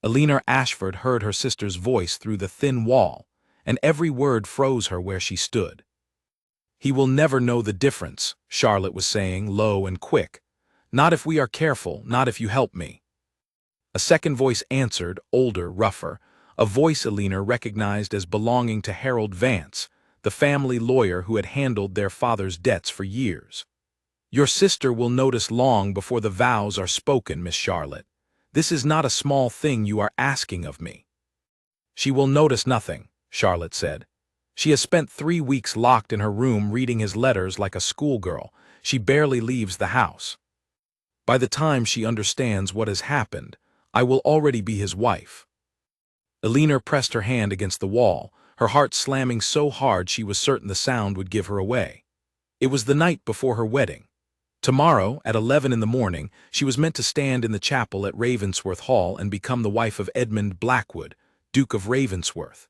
Alina Ashford heard her sister's voice through the thin wall, and every word froze her where she stood. "He will never know the difference," Charlotte was saying, low and quick. "Not if we are careful, not if you help me." A second voice answered, older, rougher, a voice Alina recognized as belonging to Harold Vance, the family lawyer who had handled their father's debts for years. "Your sister will notice long before the vows are spoken, Miss Charlotte. This is not a small thing you are asking of me." "She will notice nothing," Charlotte said. "She has spent 3 weeks locked in her room reading his letters like a schoolgirl. She barely leaves the house. By the time she understands what has happened, I will already be his wife." Alina pressed her hand against the wall, her heart slamming so hard she was certain the sound would give her away. It was the night before her wedding. Tomorrow, at 11 in the morning, she was meant to stand in the chapel at Ravensworth Hall and become the wife of Edmund Blackwood, Duke of Ravensworth.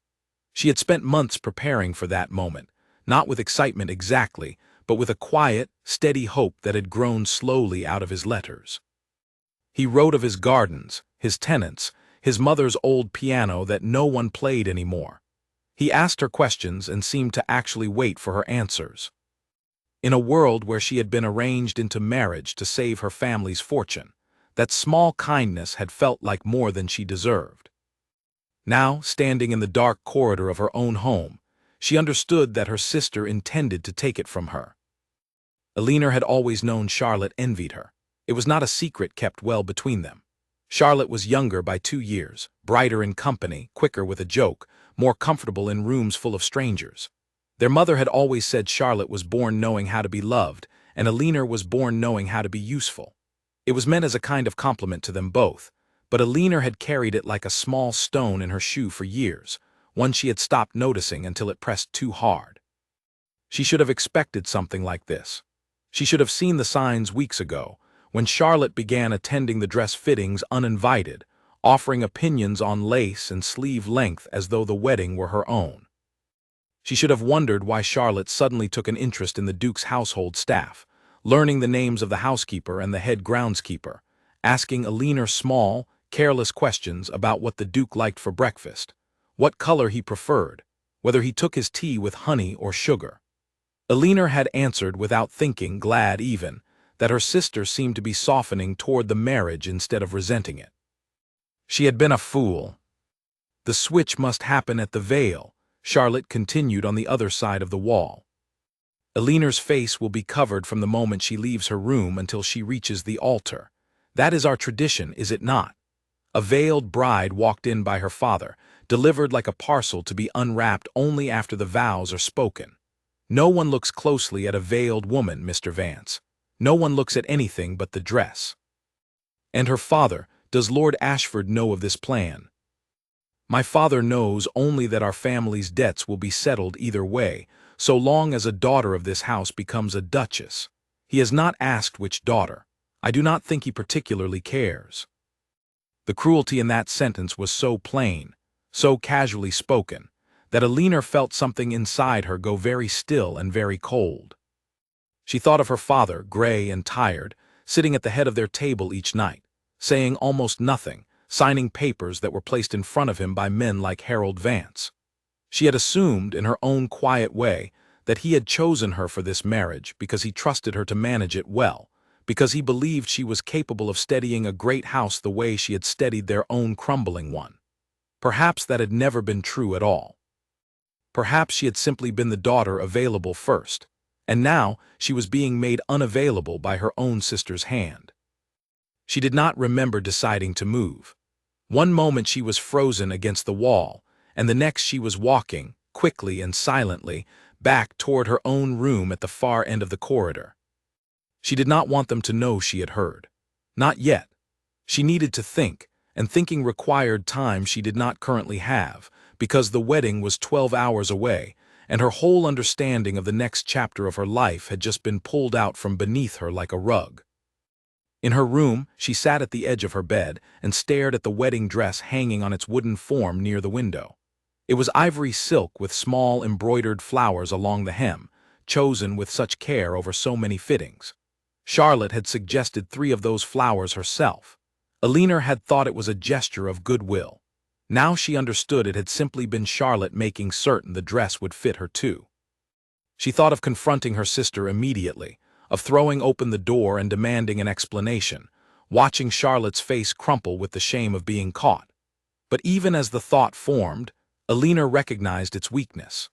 She had spent months preparing for that moment, not with excitement exactly, but with a quiet, steady hope that had grown slowly out of his letters. He wrote of his gardens, his tenants, his mother's old piano that no one played anymore. He asked her questions and seemed to actually wait for her answers. In a world where she had been arranged into marriage to save her family's fortune, that small kindness had felt like more than she deserved. Now, standing in the dark corridor of her own home, she understood that her sister intended to take it from her. Alina had always known Charlotte envied her. It was not a secret kept well between them. Charlotte was younger by 2 years, brighter in company, quicker with a joke, more comfortable in rooms full of strangers. Their mother had always said Charlotte was born knowing how to be loved, and Alina was born knowing how to be useful. It was meant as a kind of compliment to them both, but Alina had carried it like a small stone in her shoe for years, one she had stopped noticing until it pressed too hard. She should have expected something like this. She should have seen the signs weeks ago, when Charlotte began attending the dress fittings uninvited, offering opinions on lace and sleeve length as though the wedding were her own. She should have wondered why Charlotte suddenly took an interest in the Duke's household staff, learning the names of the housekeeper and the head groundskeeper, asking Alina small, careless questions about what the Duke liked for breakfast, what color he preferred, whether he took his tea with honey or sugar. Alina had answered without thinking, glad even, that her sister seemed to be softening toward the marriage instead of resenting it. She had been a fool. "The switch must happen at the Vale," Charlotte continued on the other side of the wall. "Alina's face will be covered from the moment she leaves her room until she reaches the altar. That is our tradition, is it not? A veiled bride walked in by her father, delivered like a parcel to be unwrapped only after the vows are spoken. No one looks closely at a veiled woman, Mr. Vance. No one looks at anything but the dress." "And her father, does Lord Ashford know of this plan?" "My father knows only that our family's debts will be settled either way, so long as a daughter of this house becomes a duchess. He has not asked which daughter. I do not think he particularly cares." The cruelty in that sentence was so plain, so casually spoken, that Alina felt something inside her go very still and very cold. She thought of her father, gray and tired, sitting at the head of their table each night, saying almost nothing, signing papers that were placed in front of him by men like Harold Vance. She had assumed, in her own quiet way, that he had chosen her for this marriage because he trusted her to manage it well, because he believed she was capable of steadying a great house the way she had steadied their own crumbling one. Perhaps that had never been true at all. Perhaps she had simply been the daughter available first, and now she was being made unavailable by her own sister's hand. She did not remember deciding to move. One moment she was frozen against the wall, and the next she was walking, quickly and silently, back toward her own room at the far end of the corridor. She did not want them to know she had heard. Not yet. She needed to think, and thinking required time she did not currently have, because the wedding was 12 hours away, and her whole understanding of the next chapter of her life had just been pulled out from beneath her like a rug. In her room, she sat at the edge of her bed and stared at the wedding dress hanging on its wooden form near the window. It was ivory silk with small embroidered flowers along the hem, chosen with such care over so many fittings. Charlotte had suggested 3 of those flowers herself. Alina had thought it was a gesture of goodwill. Now she understood it had simply been Charlotte making certain the dress would fit her too. She thought of confronting her sister immediately, of throwing open the door and demanding an explanation, watching Charlotte's face crumple with the shame of being caught. But even as the thought formed, Alina recognized its weakness.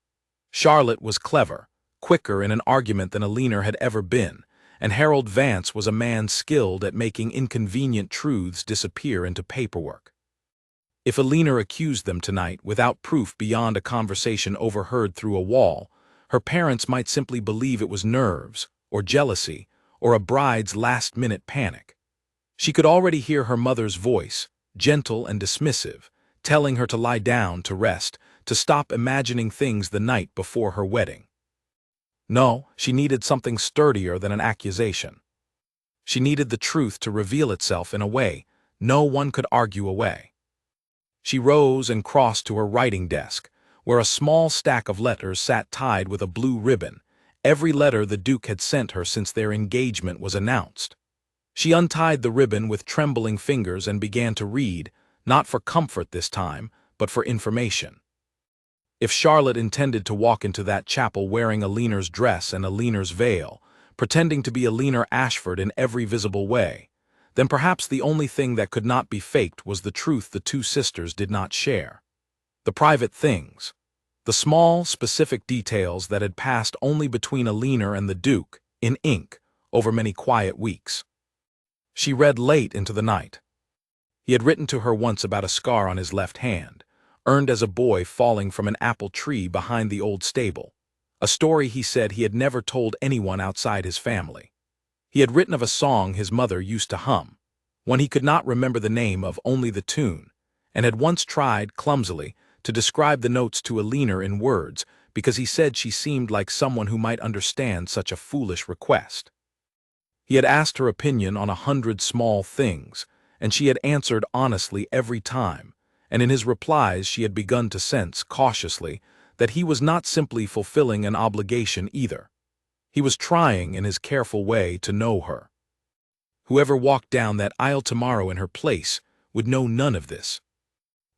Charlotte was clever, quicker in an argument than Alina had ever been, and Harold Vance was a man skilled at making inconvenient truths disappear into paperwork. If Alina accused them tonight without proof beyond a conversation overheard through a wall, her parents might simply believe it was nerves, or jealousy, or a bride's last-minute panic. She could already hear her mother's voice, gentle and dismissive, telling her to lie down, to rest, to stop imagining things the night before her wedding. No, she needed something sturdier than an accusation. She needed the truth to reveal itself in a way no one could argue away. She rose and crossed to her writing desk, where a small stack of letters sat tied with a blue ribbon, every letter the Duke had sent her since their engagement was announced. She untied the ribbon with trembling fingers and began to read, not for comfort this time, but for information. If Charlotte intended to walk into that chapel wearing Alina's dress and Alina's veil, pretending to be Alina Ashford in every visible way, then perhaps the only thing that could not be faked was the truth the two sisters did not share. The private things, the small, specific details that had passed only between Alina and the Duke, in ink, over many quiet weeks. She read late into the night. He had written to her once about a scar on his left hand, earned as a boy falling from an apple tree behind the old stable, a story he said he had never told anyone outside his family. He had written of a song his mother used to hum, one he could not remember the name of, only the tune, and had once tried, clumsily, to describe the notes to Alina in words because he said she seemed like someone who might understand such a foolish request. He had asked her opinion on 100 small things, and she had answered honestly every time, and in his replies she had begun to sense, cautiously, that he was not simply fulfilling an obligation either. He was trying, in his careful way, to know her. Whoever walked down that aisle tomorrow in her place would know none of this.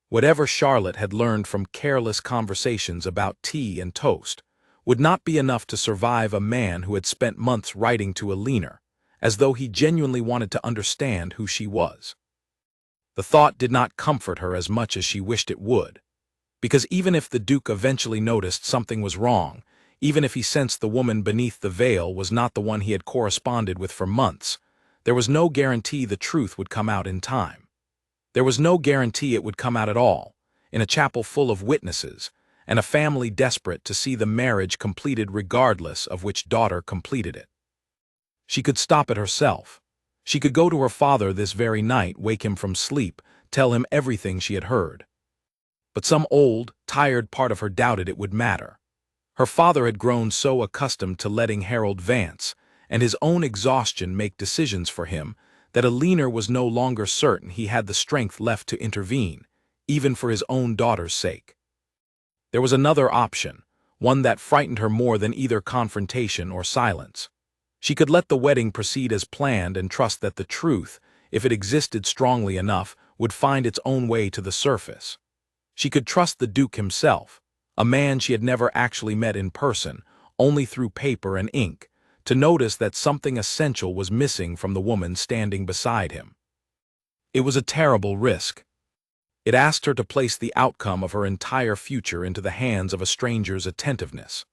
Whatever Charlotte had learned from careless conversations about tea and toast would not be enough to survive a man who had spent months writing to Alina, as though he genuinely wanted to understand who she was. The thought did not comfort her as much as she wished it would, because even if the Duke eventually noticed something was wrong, even if he sensed the woman beneath the veil was not the one he had corresponded with for months, there was no guarantee the truth would come out in time. There was no guarantee it would come out at all, in a chapel full of witnesses, and a family desperate to see the marriage completed regardless of which daughter completed it. She could stop it herself. She could go to her father this very night, wake him from sleep, tell him everything she had heard. But some old, tired part of her doubted it would matter. Her father had grown so accustomed to letting Harold Vance and his own exhaustion make decisions for him that Alina was no longer certain he had the strength left to intervene, even for his own daughter's sake. There was another option, one that frightened her more than either confrontation or silence. She could let the wedding proceed as planned and trust that the truth, if it existed strongly enough, would find its own way to the surface. She could trust the Duke himself, a man she had never actually met in person, only through paper and ink, to notice that something essential was missing from the woman standing beside him. It was a terrible risk. It asked her to place the outcome of her entire future into the hands of a stranger's attentiveness.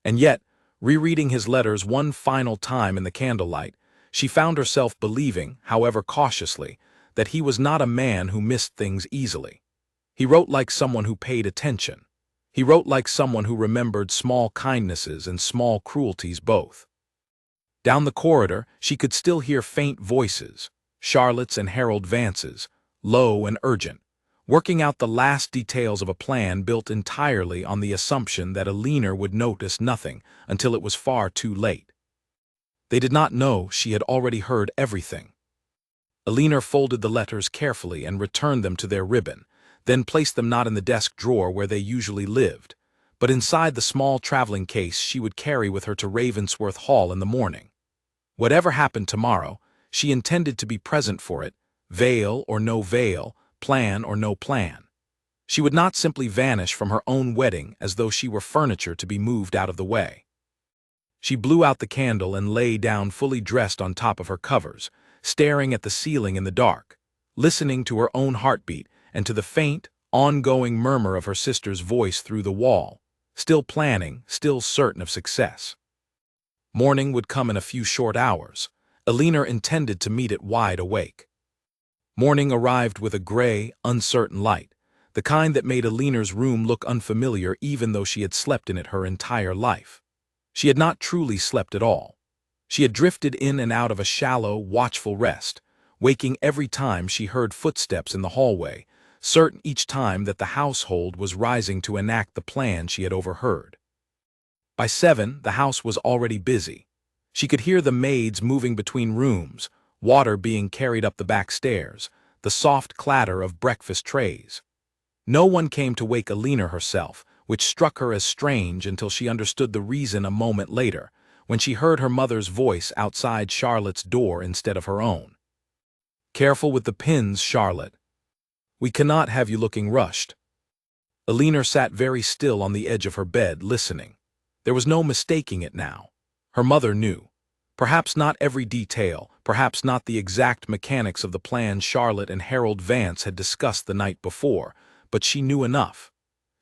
And yet, rereading his letters one final time in the candlelight, she found herself believing, however cautiously, that he was not a man who missed things easily. He wrote like someone who paid attention. He wrote like someone who remembered small kindnesses and small cruelties both. Down the corridor, she could still hear faint voices, Charlotte's and Harold Vance's, low and urgent, working out the last details of a plan built entirely on the assumption that Alina would notice nothing until it was far too late. They did not know she had already heard everything. Alina folded the letters carefully and returned them to their ribbon, then placed them not in the desk drawer where they usually lived, but inside the small traveling case she would carry with her to Ravensworth Hall in the morning. Whatever happened tomorrow, she intended to be present for it, veil or no veil, plan or no plan. She would not simply vanish from her own wedding as though she were furniture to be moved out of the way. She blew out the candle and lay down fully dressed on top of her covers, staring at the ceiling in the dark, listening to her own heartbeat and to the faint, ongoing murmur of her sister's voice through the wall, still planning, still certain of success. Morning would come in a few short hours. Alina intended to meet it wide awake. Morning arrived with a gray, uncertain light, the kind that made Alina's room look unfamiliar even though she had slept in it her entire life. She had not truly slept at all. She had drifted in and out of a shallow, watchful rest, waking every time she heard footsteps in the hallway, certain each time that the household was rising to enact the plan she had overheard. By 7, the house was already busy. She could hear the maids moving between rooms, water being carried up the back stairs, the soft clatter of breakfast trays. No one came to wake Alina herself, which struck her as strange until she understood the reason a moment later, when she heard her mother's voice outside Charlotte's door instead of her own. "Careful with the pins, Charlotte. We cannot have you looking rushed." Alina sat very still on the edge of her bed, listening. There was no mistaking it now. Her mother knew. Perhaps not every detail, perhaps not the exact mechanics of the plan Charlotte and Harold Vance had discussed the night before, but she knew enough.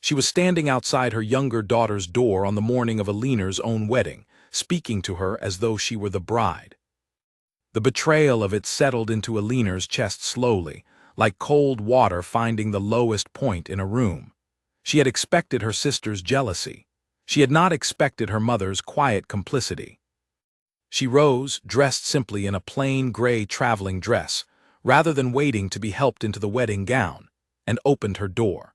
She was standing outside her younger daughter's door on the morning of Alina's own wedding, speaking to her as though she were the bride. The betrayal of it settled into Alina's chest slowly, like cold water finding the lowest point in a room. She had expected her sister's jealousy. She had not expected her mother's quiet complicity. She rose, dressed simply in a plain gray traveling dress, rather than waiting to be helped into the wedding gown, and opened her door.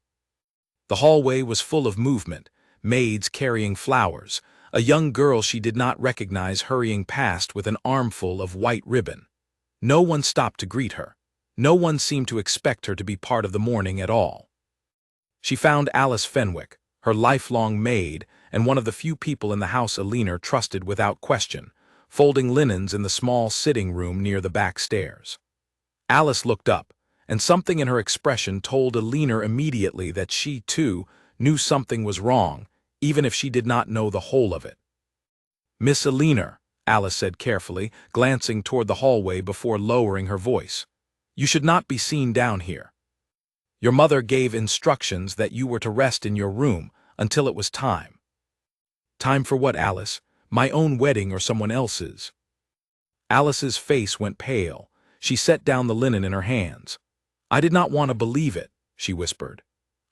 The hallway was full of movement, maids carrying flowers, a young girl she did not recognize hurrying past with an armful of white ribbon. No one stopped to greet her. No one seemed to expect her to be part of the morning at all. She found Alice Fenwick, her lifelong maid, and one of the few people in the house Alina trusted without question, folding linens in the small sitting room near the back stairs. Alice looked up, and something in her expression told Alina immediately that she, too, knew something was wrong, even if she did not know the whole of it. "Miss Alina," Alice said carefully, glancing toward the hallway before lowering her voice, "you should not be seen down here. Your mother gave instructions that you were to rest in your room until it was time." "Time for what, Alice? My own wedding or someone else's?" Alice's face went pale. She set down the linen in her hands. "I did not want to believe it," she whispered.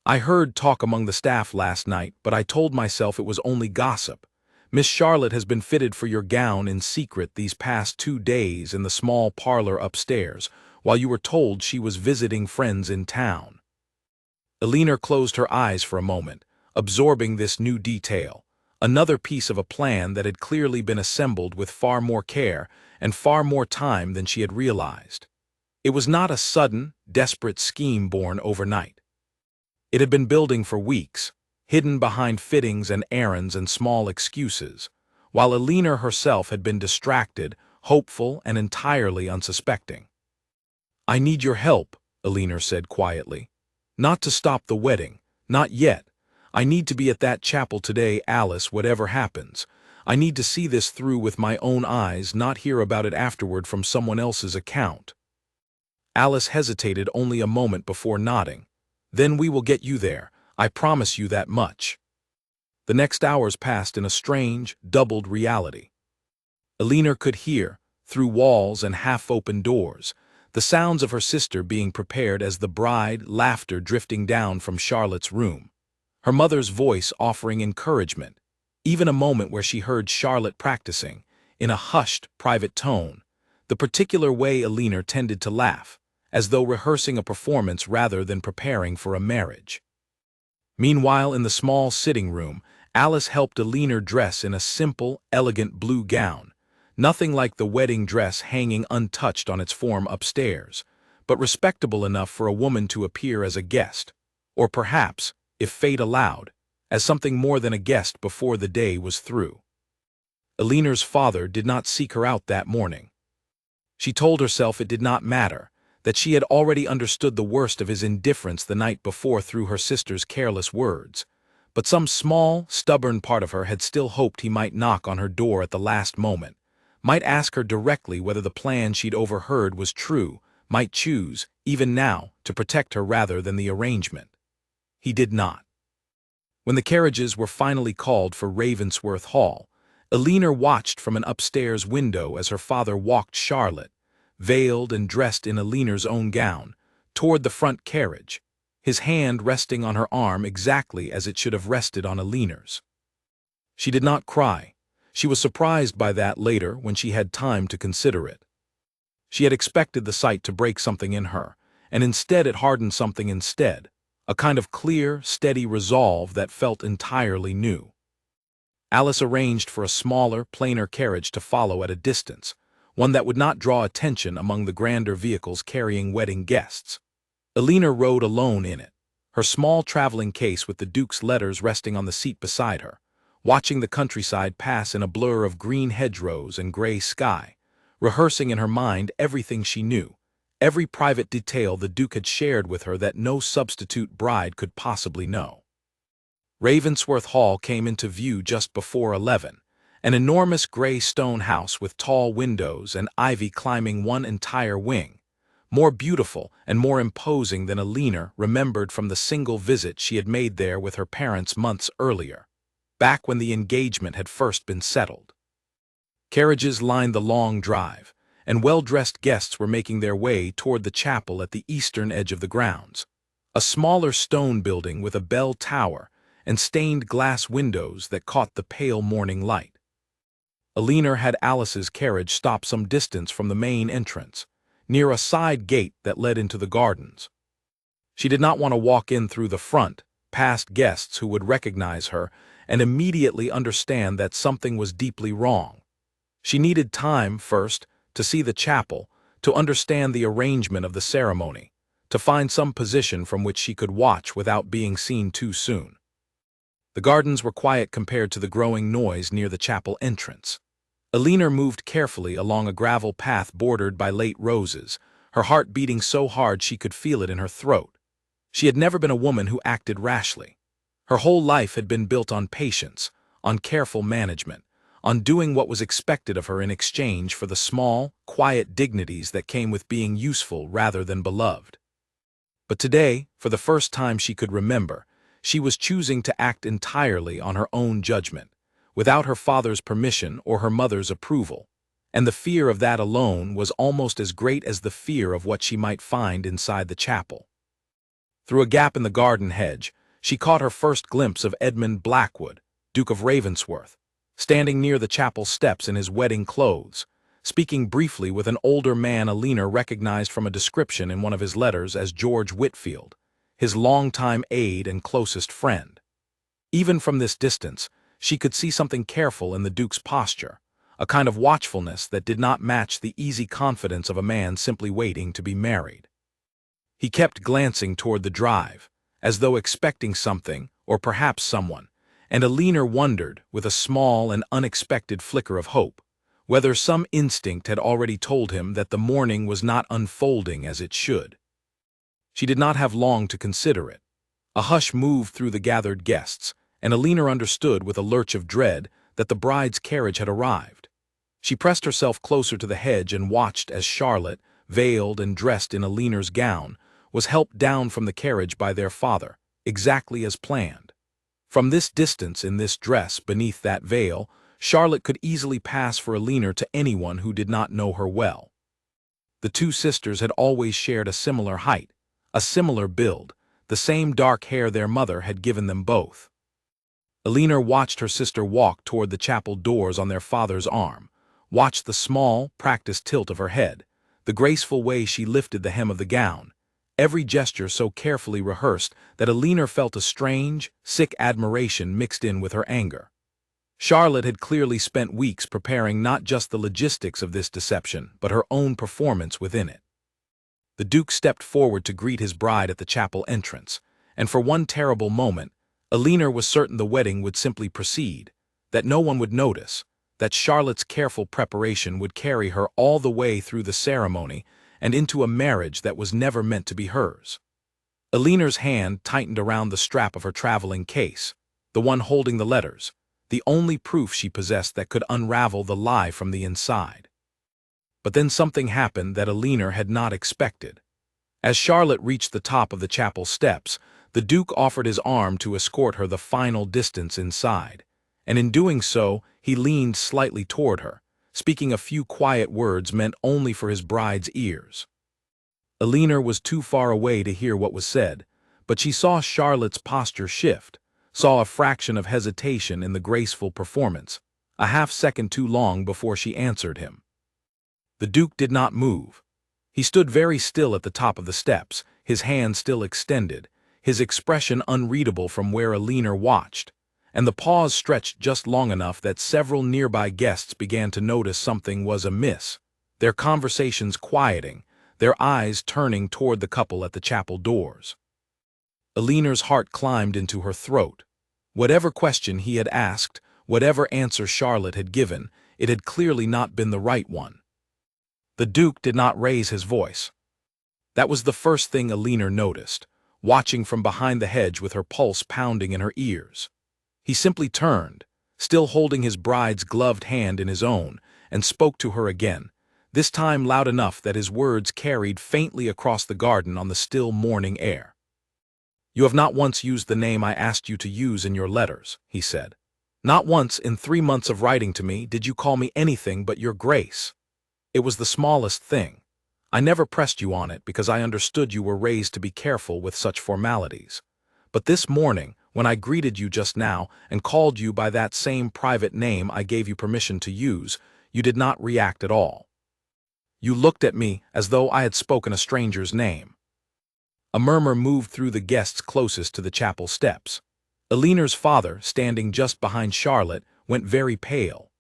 "I heard talk among the staff last night, but I told myself it was only gossip. Miss Charlotte has been fitted for your gown in secret these past 2 days in the small parlor upstairs, while you were told she was visiting friends in town." Alina closed her eyes for a moment, absorbing this new detail, another piece of a plan that had clearly been assembled with far more care and far more time than she had realized. It was not a sudden, desperate scheme born overnight. It had been building for weeks, hidden behind fittings and errands and small excuses, while Alina herself had been distracted, hopeful, and entirely unsuspecting. "I need your help," Alina said quietly. "Not to stop the wedding, not yet. I need to be at that chapel today, Alice, whatever happens. I need to see this through with my own eyes, not hear about it afterward from someone else's account." Alice hesitated only a moment before nodding. "Then we will get you there. I promise you that much." The next hours passed in a strange, doubled reality. Alina could hear, through walls and half-open doors, the sounds of her sister being prepared as the bride, laughter drifting down from Charlotte's room, her mother's voice offering encouragement, even a moment where she heard Charlotte practicing, in a hushed, private tone, the particular way Alina tended to laugh, as though rehearsing a performance rather than preparing for a marriage. Meanwhile, in the small sitting room, Alice helped Alina dress in a simple, elegant blue gown, nothing like the wedding dress hanging untouched on its form upstairs, but respectable enough for a woman to appear as a guest, or perhaps, if fate allowed, as something more than a guest before the day was through. Alina's father did not seek her out that morning. She told herself it did not matter, that she had already understood the worst of his indifference the night before through her sister's careless words, but some small, stubborn part of her had still hoped he might knock on her door at the last moment, might ask her directly whether the plan she'd overheard was true, might choose, even now, to protect her rather than the arrangement. He did not. When the carriages were finally called for Ravensworth Hall, Elinor watched from an upstairs window as her father walked Charlotte, veiled and dressed in Elinor's own gown, toward the front carriage, his hand resting on her arm exactly as it should have rested on Elinor's. She did not cry. She was surprised by that later when she had time to consider it. She had expected the sight to break something in her, and instead it hardened something instead, a kind of clear, steady resolve that felt entirely new. Alice arranged for a smaller, plainer carriage to follow at a distance, one that would not draw attention among the grander vehicles carrying wedding guests. Elinor rode alone in it, her small traveling case with the Duke's letters resting on the seat beside her, watching the countryside pass in a blur of green hedgerows and gray sky, rehearsing in her mind everything she knew, every private detail the Duke had shared with her that no substitute bride could possibly know. Ravensworth Hall came into view just before 11, an enormous gray stone house with tall windows and ivy climbing one entire wing, more beautiful and more imposing than Elinor remembered from the single visit she had made there with her parents months earlier, back when the engagement had first been settled. Carriages lined the long drive, and well-dressed guests were making their way toward the chapel at the eastern edge of the grounds, a smaller stone building with a bell tower and stained glass windows that caught the pale morning light. Elinor had Alice's carriage stop some distance from the main entrance, near a side gate that led into the gardens. She did not want to walk in through the front, past guests who would recognize her and immediately understand that something was deeply wrong. She needed time, first, to see the chapel, to understand the arrangement of the ceremony, to find some position from which she could watch without being seen too soon. The gardens were quiet compared to the growing noise near the chapel entrance. Elinor moved carefully along a gravel path bordered by late roses, her heart beating so hard she could feel it in her throat. She had never been a woman who acted rashly. Her whole life had been built on patience, on careful management, on doing what was expected of her in exchange for the small, quiet dignities that came with being useful rather than beloved. But today, for the first time she could remember, she was choosing to act entirely on her own judgment, without her father's permission or her mother's approval, and the fear of that alone was almost as great as the fear of what she might find inside the chapel. Through a gap in the garden hedge, she caught her first glimpse of Edmund Blackwood, Duke of Ravensworth, standing near the chapel steps in his wedding clothes, speaking briefly with an older man Elinor recognized from a description in one of his letters as George Whitfield, his longtime aide and closest friend. Even from this distance, she could see something careful in the Duke's posture, a kind of watchfulness that did not match the easy confidence of a man simply waiting to be married. He kept glancing toward the drive, as though expecting something, or perhaps someone, and Elinor wondered, with a small and unexpected flicker of hope, whether some instinct had already told him that the morning was not unfolding as it should. She did not have long to consider it. A hush moved through the gathered guests, and Elinor understood with a lurch of dread that the bride's carriage had arrived. She pressed herself closer to the hedge and watched as Charlotte, veiled and dressed in Elinor's gown, was helped down from the carriage by their father, exactly as planned. From this distance in this dress beneath that veil, Charlotte could easily pass for Elinor to anyone who did not know her well. The two sisters had always shared a similar height, a similar build, the same dark hair their mother had given them both. Elinor watched her sister walk toward the chapel doors on their father's arm, watched the small, practiced tilt of her head, the graceful way she lifted the hem of the gown, every gesture so carefully rehearsed that Elinor felt a strange, sick admiration mixed in with her anger. Charlotte had clearly spent weeks preparing not just the logistics of this deception, but her own performance within it. The Duke stepped forward to greet his bride at the chapel entrance, and for one terrible moment, Elinor was certain the wedding would simply proceed, that no one would notice, that Charlotte's careful preparation would carry her all the way through the ceremony, and into a marriage that was never meant to be hers. Eleanor's hand tightened around the strap of her traveling case, the one holding the letters, the only proof she possessed that could unravel the lie from the inside. But then something happened that Eleanor had not expected. As Charlotte reached the top of the chapel steps, the Duke offered his arm to escort her the final distance inside, and in doing so, he leaned slightly toward her, speaking a few quiet words meant only for his bride's ears. Eleanor was too far away to hear what was said, but she saw Charlotte's posture shift, saw a fraction of hesitation in the graceful performance, a half-second too long before she answered him. The Duke did not move. He stood very still at the top of the steps, his hand still extended, his expression unreadable from where Eleanor watched, and the pause stretched just long enough that several nearby guests began to notice something was amiss, their conversations quieting, their eyes turning toward the couple at the chapel doors. Eleanor's heart climbed into her throat. Whatever question he had asked, whatever answer Charlotte had given, it had clearly not been the right one. The Duke did not raise his voice. That was the first thing Eleanor noticed, watching from behind the hedge with her pulse pounding in her ears. He simply turned, still holding his bride's gloved hand in his own, and spoke to her again, this time loud enough that his words carried faintly across the garden on the still morning air. "You have not once used the name I asked you to use in your letters," he said. "Not once in 3 months of writing to me did you call me anything but your Grace. It was the smallest thing. I never pressed you on it because I understood you were raised to be careful with such formalities. But this morning, when I greeted you just now and called you by that same private name I gave you permission to use, you did not react at all. You looked at me as though I had spoken a stranger's name." A murmur moved through the guests closest to the chapel steps. Eleanor's father, standing just behind Charlotte, went very pale.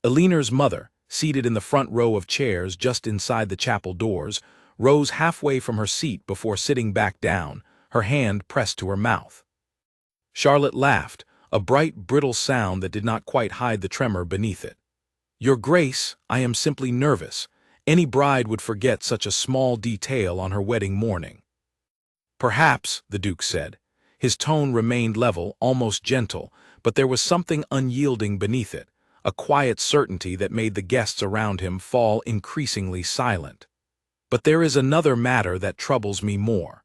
Eleanor's mother, seated in the front row of chairs just inside the chapel doors, rose halfway from her seat before sitting back down, her hand pressed to her mouth. Charlotte laughed, a bright, brittle sound that did not quite hide the tremor beneath it. "Your Grace, I am simply nervous. Any bride would forget such a small detail on her wedding morning." "Perhaps," the Duke said. His tone remained level, almost gentle, but there was something unyielding beneath it, a quiet certainty that made the guests around him fall increasingly silent. "But there is another matter that troubles me more."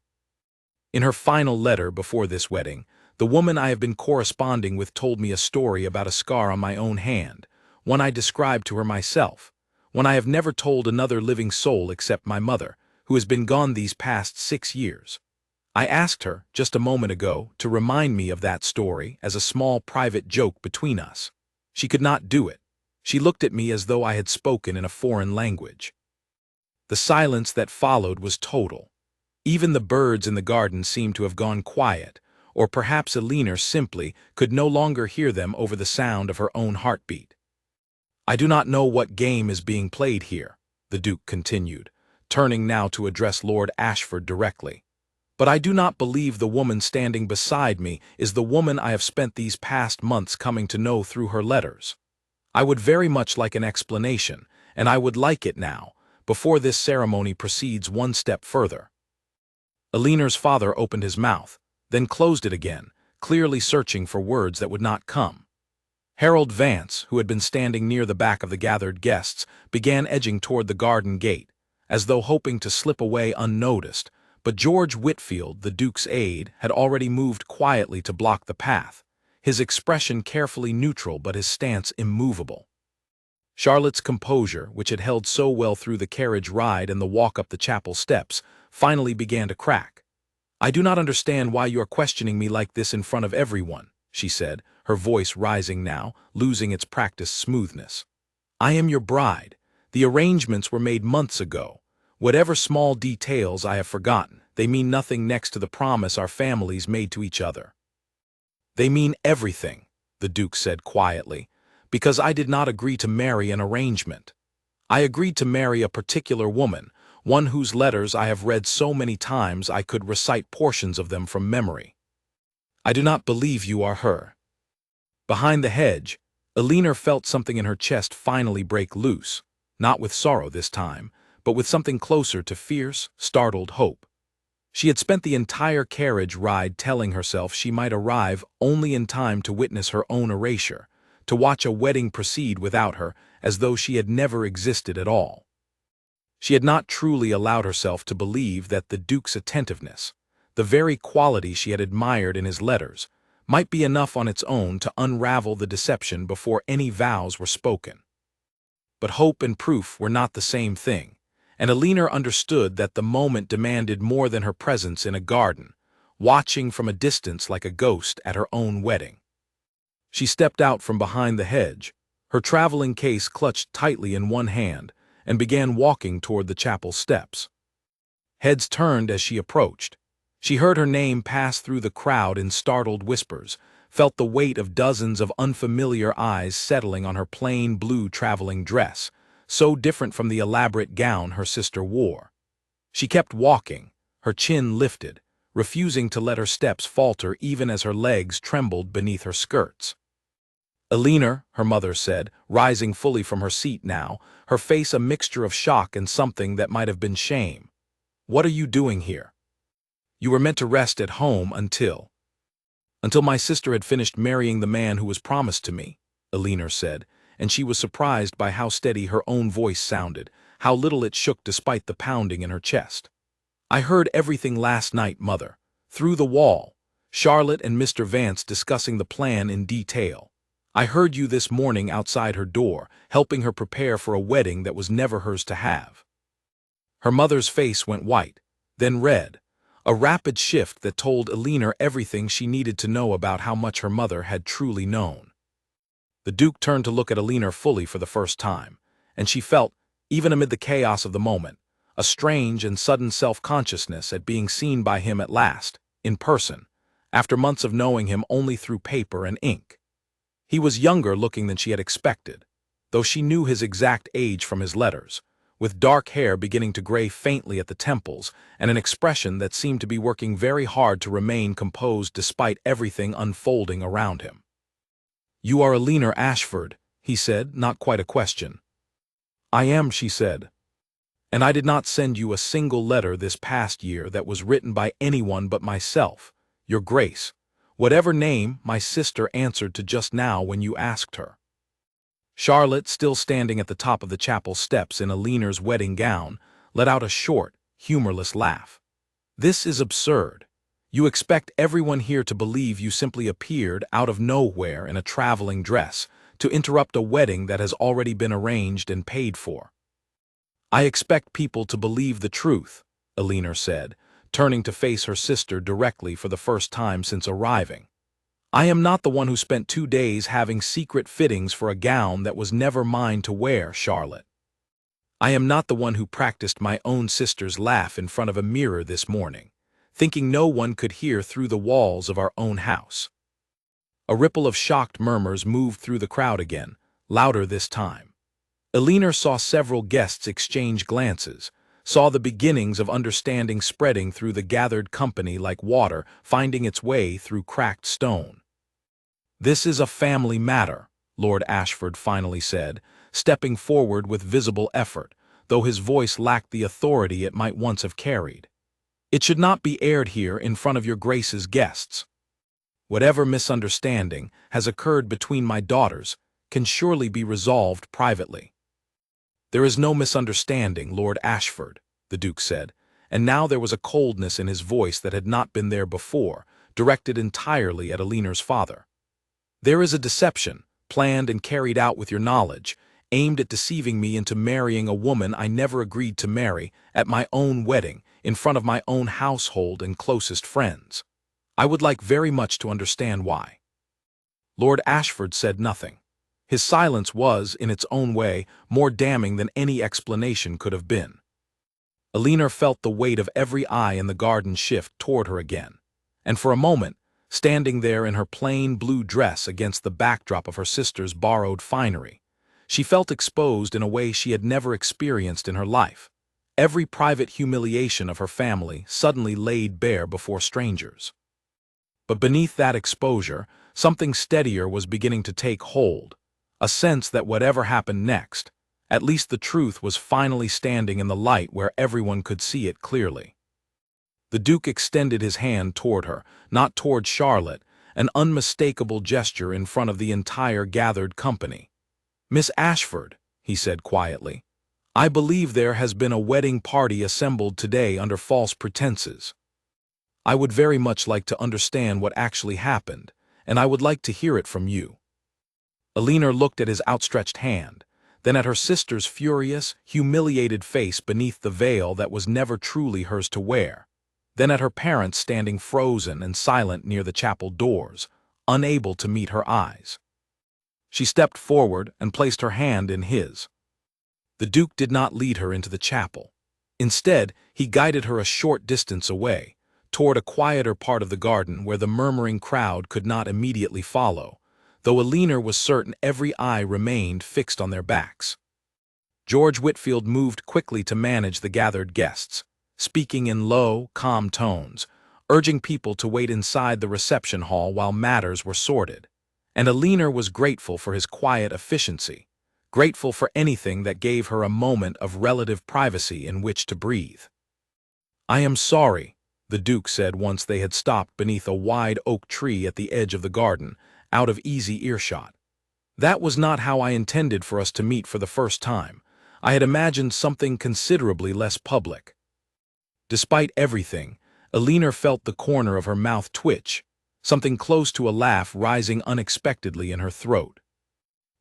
In her final letter before this wedding, the woman I have been corresponding with told me a story about a scar on my own hand, one I described to her myself, one I have never told another living soul except my mother, who has been gone these past 6 years. I asked her, just a moment ago, to remind me of that story as a small private joke between us. She could not do it. She looked at me as though I had spoken in a foreign language. The silence that followed was total. Even the birds in the garden seemed to have gone quiet, or perhaps Eleanor simply could no longer hear them over the sound of her own heartbeat. "I do not know what game is being played here," the Duke continued, turning now to address Lord Ashford directly. "But I do not believe the woman standing beside me is the woman I have spent these past months coming to know through her letters. I would very much like an explanation, and I would like it now, before this ceremony proceeds one step further." Eleanor's father opened his mouth, then closed it again, clearly searching for words that would not come. Harold Vance, who had been standing near the back of the gathered guests, began edging toward the garden gate, as though hoping to slip away unnoticed, but George Whitfield, the Duke's aide, had already moved quietly to block the path, his expression carefully neutral but his stance immovable. Charlotte's composure, which had held so well through the carriage ride and the walk up the chapel steps, finally began to crack. "I do not understand why you are questioning me like this in front of everyone," she said, her voice rising now, losing its practiced smoothness. "I am your bride. The arrangements were made months ago. Whatever small details I have forgotten, they mean nothing next to the promise our families made to each other." "They mean everything," the Duke said quietly, "because I did not agree to marry an arrangement. I agreed to marry a particular woman, one whose letters I have read so many times I could recite portions of them from memory. I do not believe you are her." Behind the hedge, Eleanor felt something in her chest finally break loose, not with sorrow this time, but with something closer to fierce, startled hope. She had spent the entire carriage ride telling herself she might arrive only in time to witness her own erasure, to watch a wedding proceed without her as though she had never existed at all. She had not truly allowed herself to believe that the Duke's attentiveness, the very quality she had admired in his letters, might be enough on its own to unravel the deception before any vows were spoken. But hope and proof were not the same thing, and Elinor understood that the moment demanded more than her presence in a garden, watching from a distance like a ghost at her own wedding. She stepped out from behind the hedge, her traveling case clutched tightly in one hand, and began walking toward the chapel steps. Heads turned as she approached. She heard her name pass through the crowd in startled whispers, felt the weight of dozens of unfamiliar eyes settling on her plain blue traveling dress, so different from the elaborate gown her sister wore. She kept walking, her chin lifted, refusing to let her steps falter even as her legs trembled beneath her skirts. "Elinor," her mother said, rising fully from her seat now, her face a mixture of shock and something that might have been shame. "What are you doing here? You were meant to rest at home until my sister had finished marrying the man who was promised to me," Elinor said, and she was surprised by how steady her own voice sounded, how little it shook despite the pounding in her chest. "I heard everything last night, Mother. Through the wall. Charlotte and Mr. Vance discussing the plan in detail. I heard you this morning outside her door, helping her prepare for a wedding that was never hers to have." Her mother's face went white, then red, a rapid shift that told Elinor everything she needed to know about how much her mother had truly known. The Duke turned to look at Elinor fully for the first time, and she felt, even amid the chaos of the moment, a strange and sudden self-consciousness at being seen by him at last, in person, after months of knowing him only through paper and ink. He was younger looking than she had expected, though she knew his exact age from his letters, with dark hair beginning to gray faintly at the temples and an expression that seemed to be working very hard to remain composed despite everything unfolding around him. "You are Elinor Ashford," he said, not quite a question. "I am," she said. "And I did not send you a single letter this past year that was written by anyone but myself, Your Grace, whatever name my sister answered to just now when you asked her." Charlotte, still standing at the top of the chapel steps in Elinor's wedding gown, let out a short, humorless laugh. "This is absurd. You expect everyone here to believe you simply appeared out of nowhere in a traveling dress to interrupt a wedding that has already been arranged and paid for." "I expect people to believe the truth," Elinor said, turning to face her sister directly for the first time since arriving. "I am not the one who spent 2 days having secret fittings for a gown that was never mine to wear, Charlotte. I am not the one who practiced my own sister's laugh in front of a mirror this morning, thinking no one could hear through the walls of our own house." A ripple of shocked murmurs moved through the crowd again, louder this time. Elinor saw several guests exchange glances, saw the beginnings of understanding spreading through the gathered company like water finding its way through cracked stone. "This is a family matter," Lord Ashford finally said, stepping forward with visible effort, though his voice lacked the authority it might once have carried. "It should not be aired here in front of your Grace's guests. Whatever misunderstanding has occurred between my daughters can surely be resolved privately." "There is no misunderstanding, Lord Ashford," the Duke said, and now there was a coldness in his voice that had not been there before, directed entirely at Elinor's father. "There is a deception, planned and carried out with your knowledge, aimed at deceiving me into marrying a woman I never agreed to marry, at my own wedding, in front of my own household and closest friends. I would like very much to understand why." Lord Ashford said nothing. His silence was, in its own way, more damning than any explanation could have been. Elinor felt the weight of every eye in the garden shift toward her again, and for a moment, standing there in her plain blue dress against the backdrop of her sister's borrowed finery, she felt exposed in a way she had never experienced in her life, every private humiliation of her family suddenly laid bare before strangers. But beneath that exposure, something steadier was beginning to take hold, a sense that whatever happened next, At least the truth was finally standing in the light where everyone could see it clearly. The Duke extended his hand toward her, not toward Charlotte, an unmistakable gesture in front of the entire gathered company. "Miss Ashford," he said quietly, "I believe there has been a wedding party assembled today under false pretenses. I would very much like to understand what actually happened, and I would like to hear it from you." Alina looked at his outstretched hand, then at her sister's furious, humiliated face beneath the veil that was never truly hers to wear, then at her parents standing frozen and silent near the chapel doors, unable to meet her eyes. She stepped forward and placed her hand in his. The Duke did not lead her into the chapel. Instead, he guided her a short distance away, toward a quieter part of the garden where the murmuring crowd could not immediately follow, though Alina was certain every eye remained fixed on their backs. George Whitfield moved quickly to manage the gathered guests, speaking in low, calm tones, urging people to wait inside the reception hall while matters were sorted. And Alina was grateful for his quiet efficiency, grateful for anything that gave her a moment of relative privacy in which to breathe. "I am sorry," the Duke said once they had stopped beneath a wide oak tree at the edge of the garden, out of easy earshot. "That was not how I intended for us to meet for the first time. I had imagined something considerably less public." Despite everything, Alina felt the corner of her mouth twitch, something close to a laugh rising unexpectedly in her throat.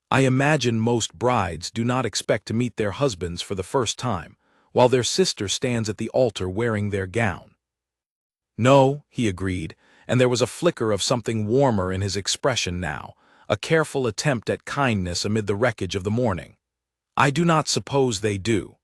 "I imagine most brides do not expect to meet their husbands for the first time, while their sister stands at the altar wearing their gown." "No," he agreed, and there was a flicker of something warmer in his expression now, a careful attempt at kindness amid the wreckage of the morning. "I do not suppose they do."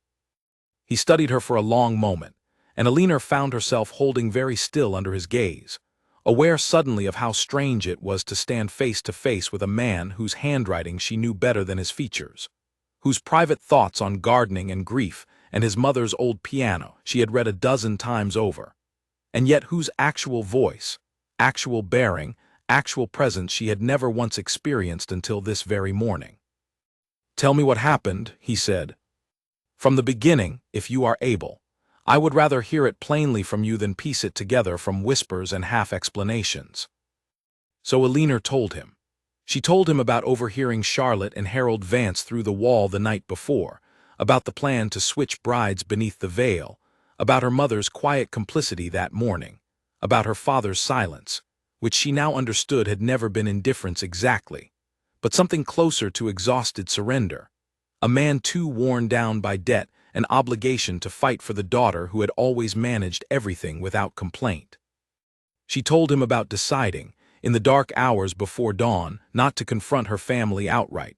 He studied her for a long moment, and Alina found herself holding very still under his gaze, aware suddenly of how strange it was to stand face to face with a man whose handwriting she knew better than his features, whose private thoughts on gardening and grief and his mother's old piano she had read a dozen times over, and yet whose actual voice, actual bearing, actual presence she had never once experienced until this very morning. "Tell me what happened," he said. "From the beginning, if you are able. I would rather hear it plainly from you than piece it together from whispers and half-explanations." So Alina told him. She told him about overhearing Charlotte and Harold Vance through the wall the night before, about the plan to switch brides beneath the veil, about her mother's quiet complicity that morning, about her father's silence, which she now understood had never been indifference exactly, but something closer to exhausted surrender, a man too worn down by debt and obligation to fight for the daughter who had always managed everything without complaint. She told him about deciding, in the dark hours before dawn, not to confront her family outright,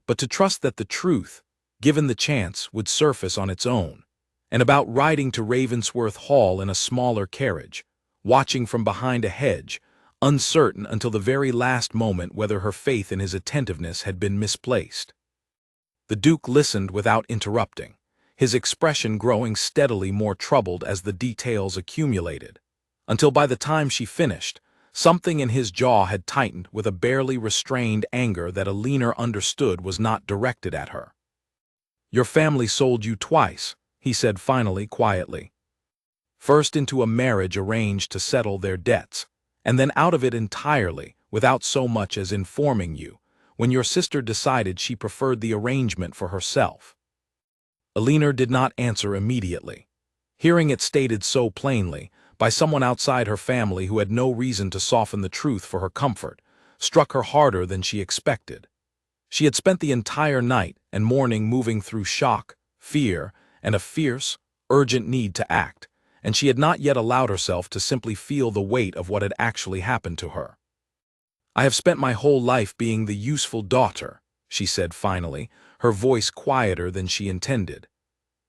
but to trust that the truth, given the chance, would surface on its own, and about riding to Ravensworth Hall in a smaller carriage, watching from behind a hedge, uncertain until the very last moment whether her faith in his attentiveness had been misplaced. The Duke listened without interrupting, his expression growing steadily more troubled as the details accumulated, until by the time she finished, something in his jaw had tightened with a barely restrained anger that Alina understood was not directed at her. "Your family sold you twice," he said finally quietly. "First into a marriage arranged to settle their debts, and then out of it entirely, without so much as informing you, when your sister decided she preferred the arrangement for herself." Alina did not answer immediately. Hearing it stated so plainly, by someone outside her family who had no reason to soften the truth for her comfort, struck her harder than she expected. She had spent the entire night and morning moving through shock, fear, and a fierce, urgent need to act, and she had not yet allowed herself to simply feel the weight of what had actually happened to her. "I have spent my whole life being the useful daughter," she said finally, her voice quieter than she intended.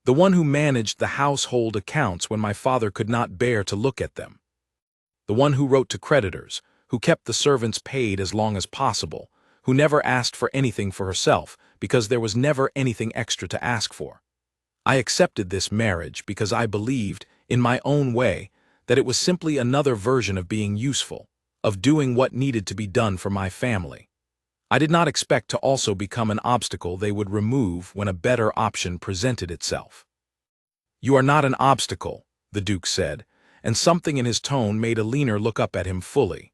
"The one who managed the household accounts when my father could not bear to look at them. The one who wrote to creditors, who kept the servants paid as long as possible, who never asked for anything for herself because there was never anything extra to ask for. I accepted this marriage because I believed, in my own way, that it was simply another version of being useful, of doing what needed to be done for my family. I did not expect to also become an obstacle they would remove when a better option presented itself. You are not an obstacle, the Duke said, and something in his tone made Alina look up at him fully.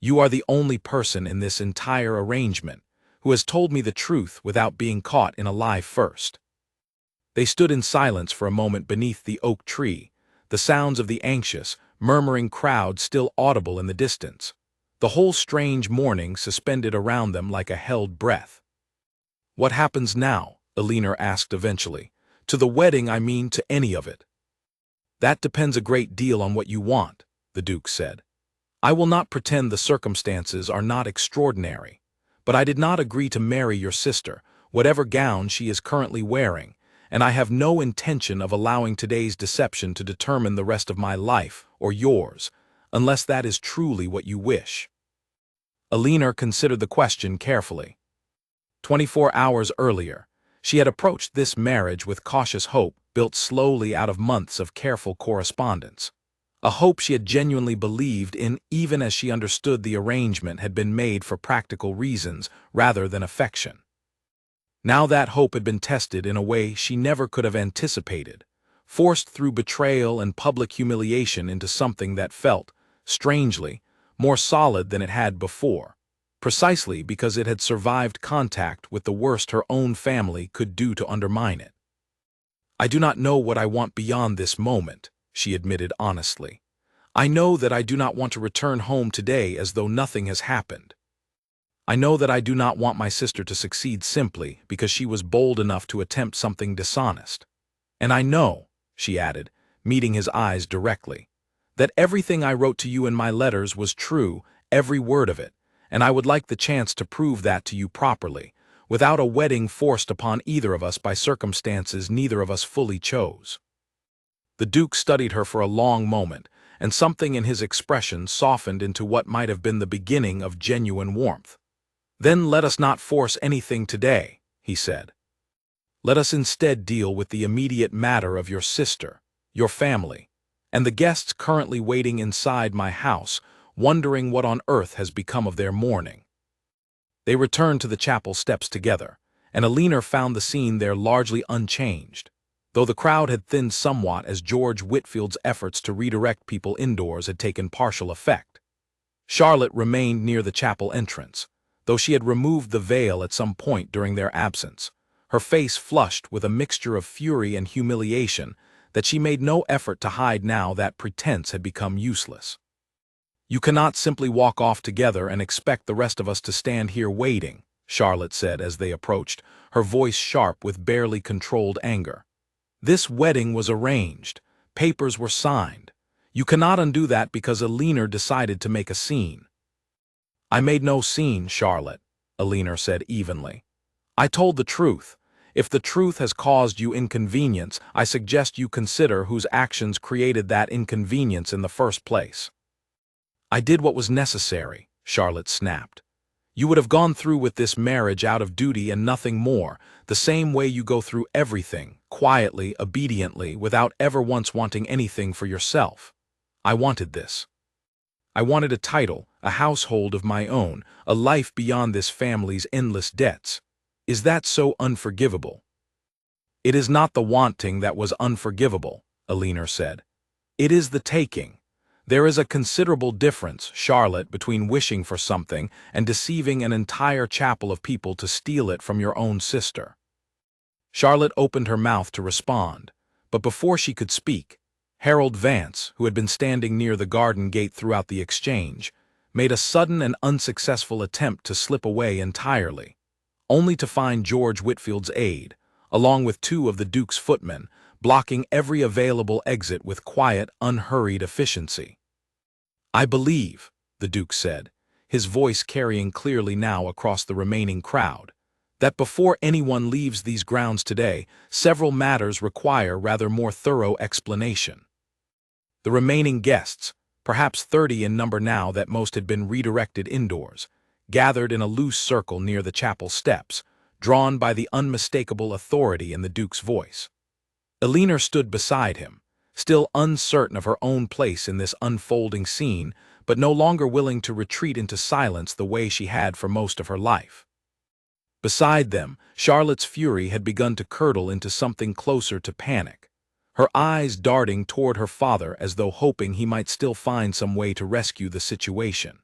You are the only person in this entire arrangement who has told me the truth without being caught in a lie first. They stood in silence for a moment beneath the oak tree, the sounds of the anxious, murmuring crowd still audible in the distance, the whole strange morning suspended around them like a held breath. What happens now? Alina asked eventually. To the wedding, I mean, to any of it. That depends a great deal on what you want, the Duke said. I will not pretend the circumstances are not extraordinary, but I did not agree to marry your sister, whatever gown she is currently wearing, and I have no intention of allowing today's deception to determine the rest of my life, or yours, unless that is truly what you wish. Alina considered the question carefully. 24 hours earlier, she had approached this marriage with cautious hope built slowly out of months of careful correspondence. A hope she had genuinely believed in even as she understood the arrangement had been made for practical reasons rather than affection. Now that hope had been tested in a way she never could have anticipated, forced through betrayal and public humiliation into something that felt, strangely, more solid than it had before, precisely because it had survived contact with the worst her own family could do to undermine it. I do not know what I want beyond this moment, she admitted honestly. I know that I do not want to return home today as though nothing has happened. I know that I do not want my sister to succeed simply because she was bold enough to attempt something dishonest. And I know, she added, meeting his eyes directly, that everything I wrote to you in my letters was true, every word of it, and I would like the chance to prove that to you properly, without a wedding forced upon either of us by circumstances neither of us fully chose. The Duke studied her for a long moment, and something in his expression softened into what might have been the beginning of genuine warmth. Then let us not force anything today, he said. Let us instead deal with the immediate matter of your sister, your family, and the guests currently waiting inside my house, wondering what on earth has become of their mourning. They returned to the chapel steps together, and Alina found the scene there largely unchanged, though the crowd had thinned somewhat as George Whitfield's efforts to redirect people indoors had taken partial effect. Charlotte remained near the chapel entrance, though she had removed the veil at some point during their absence, her face flushed with a mixture of fury and humiliation that she made no effort to hide now that pretense had become useless. You cannot simply walk off together and expect the rest of us to stand here waiting, Charlotte said as they approached, her voice sharp with barely controlled anger. This wedding was arranged. Papers were signed. You cannot undo that because Alina decided to make a scene. I made no scene, Charlotte, Alina said evenly. I told the truth. If the truth has caused you inconvenience, I suggest you consider whose actions created that inconvenience in the first place. I did what was necessary, Charlotte snapped. You would have gone through with this marriage out of duty and nothing more, the same way you go through everything, quietly, obediently, without ever once wanting anything for yourself. I wanted this. I wanted a title, a household of my own, a life beyond this family's endless debts. Is that so unforgivable? It is not the wanting that was unforgivable, Alina said. It is the taking. There is a considerable difference, Charlotte, between wishing for something and deceiving an entire chapel of people to steal it from your own sister. Charlotte opened her mouth to respond, but before she could speak, Harold Vance, who had been standing near the garden gate throughout the exchange, made a sudden and unsuccessful attempt to slip away entirely, only to find George Whitfield's aide, along with two of the Duke's footmen, blocking every available exit with quiet, unhurried efficiency. I believe, the Duke said, his voice carrying clearly now across the remaining crowd, that before anyone leaves these grounds today, several matters require rather more thorough explanation. The remaining guests, perhaps 30 in number now that most had been redirected indoors, gathered in a loose circle near the chapel steps, drawn by the unmistakable authority in the Duke's voice. Alina stood beside him, still uncertain of her own place in this unfolding scene, but no longer willing to retreat into silence the way she had for most of her life. Beside them, Charlotte's fury had begun to curdle into something closer to panic, her eyes darting toward her father as though hoping he might still find some way to rescue the situation.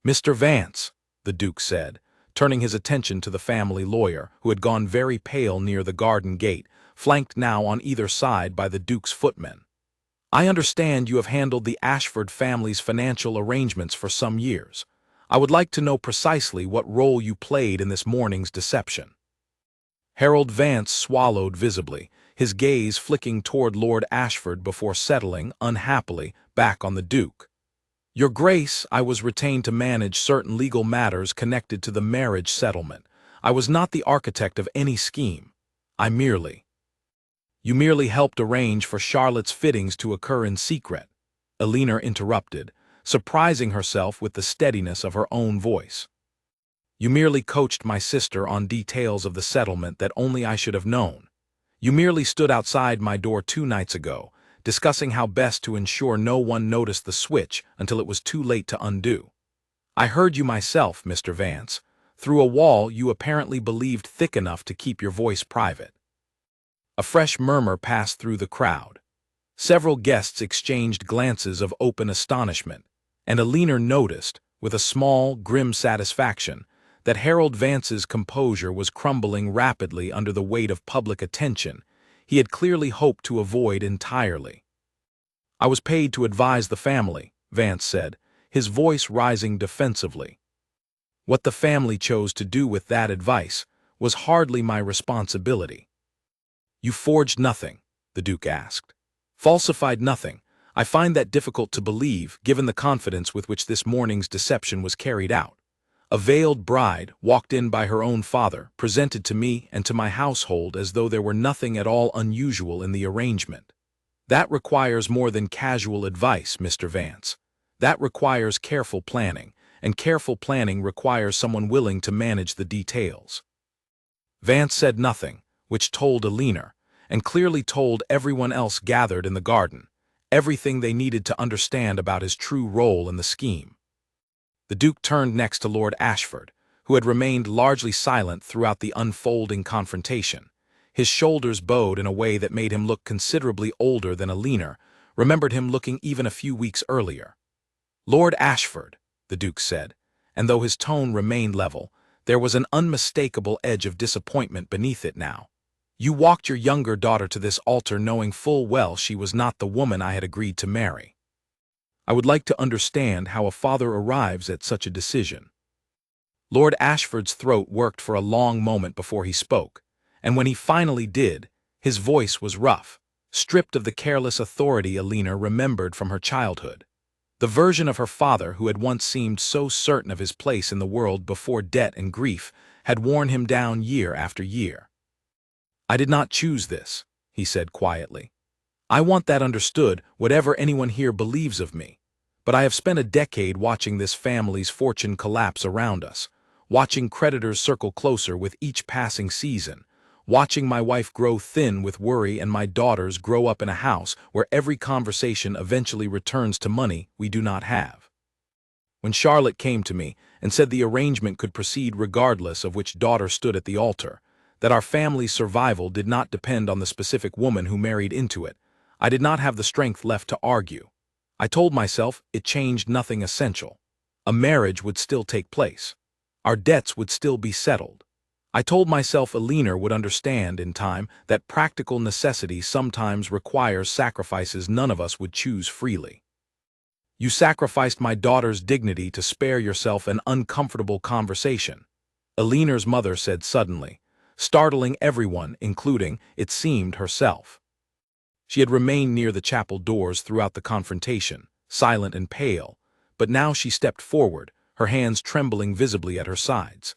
"Mr. Vance," the Duke said, turning his attention to the family lawyer, who had gone very pale near the garden gate, flanked now on either side by the Duke's footmen. "I understand you have handled the Ashford family's financial arrangements for some years. I would like to know precisely what role you played in this morning's deception." Harold Vance swallowed visibly, his gaze flicking toward Lord Ashford before settling, unhappily, back on the Duke. "Your Grace, I was retained to manage certain legal matters connected to the marriage settlement. I was not the architect of any scheme. You merely helped arrange for Charlotte's fittings to occur in secret," Elinor interrupted, surprising herself with the steadiness of her own voice. "You merely coached my sister on details of the settlement that only I should have known. You merely stood outside my door 2 nights ago, discussing how best to ensure no one noticed the switch until it was too late to undo. I heard you myself, Mr. Vance, through a wall you apparently believed thick enough to keep your voice private." A fresh murmur passed through the crowd. Several guests exchanged glances of open astonishment, and Elinor noticed, with a small, grim satisfaction, that Harold Vance's composure was crumbling rapidly under the weight of public attention he had clearly hoped to avoid entirely. "I was paid to advise the family," Vance said, his voice rising defensively. "What the family chose to do with that advice was hardly my responsibility." "You forged nothing?" the Duke asked. "Falsified nothing? I find that difficult to believe, given the confidence with which this morning's deception was carried out. A veiled bride, walked in by her own father, presented to me and to my household as though there were nothing at all unusual in the arrangement. That requires more than casual advice, Mr. Vance. That requires careful planning, and careful planning requires someone willing to manage the details." Vance said nothing, which told Elinor, and clearly told everyone else gathered in the garden, everything they needed to understand about his true role in the scheme. The Duke turned next to Lord Ashford, who had remained largely silent throughout the unfolding confrontation. His shoulders bowed in a way that made him look considerably older than Elinor remembered him looking even a few weeks earlier. "Lord Ashford," the Duke said, and though his tone remained level, there was an unmistakable edge of disappointment beneath it now. "You walked your younger daughter to this altar knowing full well she was not the woman I had agreed to marry. I would like to understand how a father arrives at such a decision." Lord Ashford's throat worked for a long moment before he spoke, and when he finally did, his voice was rough, stripped of the careless authority Elinor remembered from her childhood. The version of her father who had once seemed so certain of his place in the world before debt and grief had worn him down year after year. "I did not choose this," he said quietly. "I want that understood, whatever anyone here believes of me. But I have spent a decade watching this family's fortune collapse around us, watching creditors circle closer with each passing season, watching my wife grow thin with worry and my daughters grow up in a house where every conversation eventually returns to money we do not have. When Charlotte came to me and said the arrangement could proceed regardless of which daughter stood at the altar, that our family's survival did not depend on the specific woman who married into it, I did not have the strength left to argue. I told myself it changed nothing essential. A marriage would still take place. Our debts would still be settled. I told myself Elinor would understand in time that practical necessity sometimes requires sacrifices none of us would choose freely. You sacrificed my daughter's dignity to spare yourself an uncomfortable conversation," Elinor's mother said suddenly, startling everyone, including, it seemed, herself. She had remained near the chapel doors throughout the confrontation, silent and pale, but now she stepped forward, her hands trembling visibly at her sides.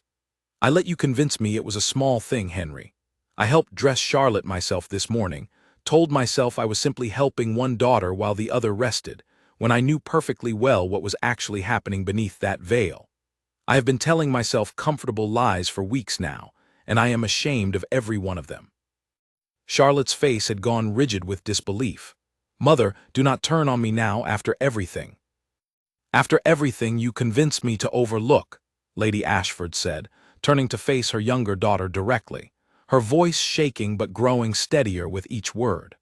"I let you convince me it was a small thing, Henry. I helped dress Charlotte myself this morning, told myself I was simply helping one daughter while the other rested, when I knew perfectly well what was actually happening beneath that veil. I have been telling myself comfortable lies for weeks now, and I am ashamed of every one of them." Charlotte's face had gone rigid with disbelief. "Mother, do not turn on me now after everything." After everything you convinced me to overlook, Lady Ashford said, turning to face her younger daughter directly, her voice shaking but growing steadier with each word.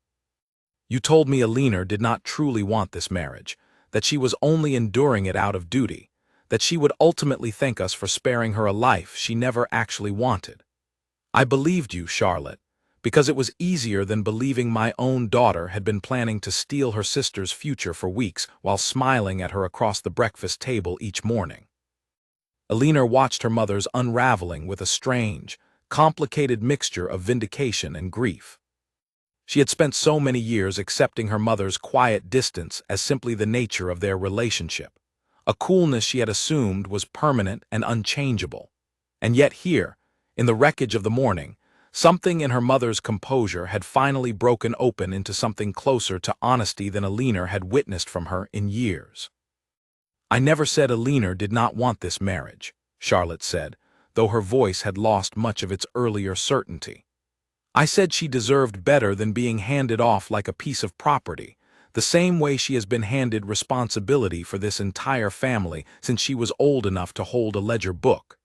You told me Alina did not truly want this marriage, that she was only enduring it out of duty, that she would ultimately thank us for sparing her a life she never actually wanted. I believed you, Charlotte, because it was easier than believing my own daughter had been planning to steal her sister's future for weeks while smiling at her across the breakfast table each morning. Alina watched her mother's unraveling with a strange, complicated mixture of vindication and grief. She had spent so many years accepting her mother's quiet distance as simply the nature of their relationship, a coolness she had assumed was permanent and unchangeable. And yet here, in the wreckage of the morning, something in her mother's composure had finally broken open into something closer to honesty than Alina had witnessed from her in years. I never said Alina did not want this marriage, Charlotte said, though her voice had lost much of its earlier certainty. I said she deserved better than being handed off like a piece of property, the same way she has been handed responsibility for this entire family since she was old enough to hold a ledger book.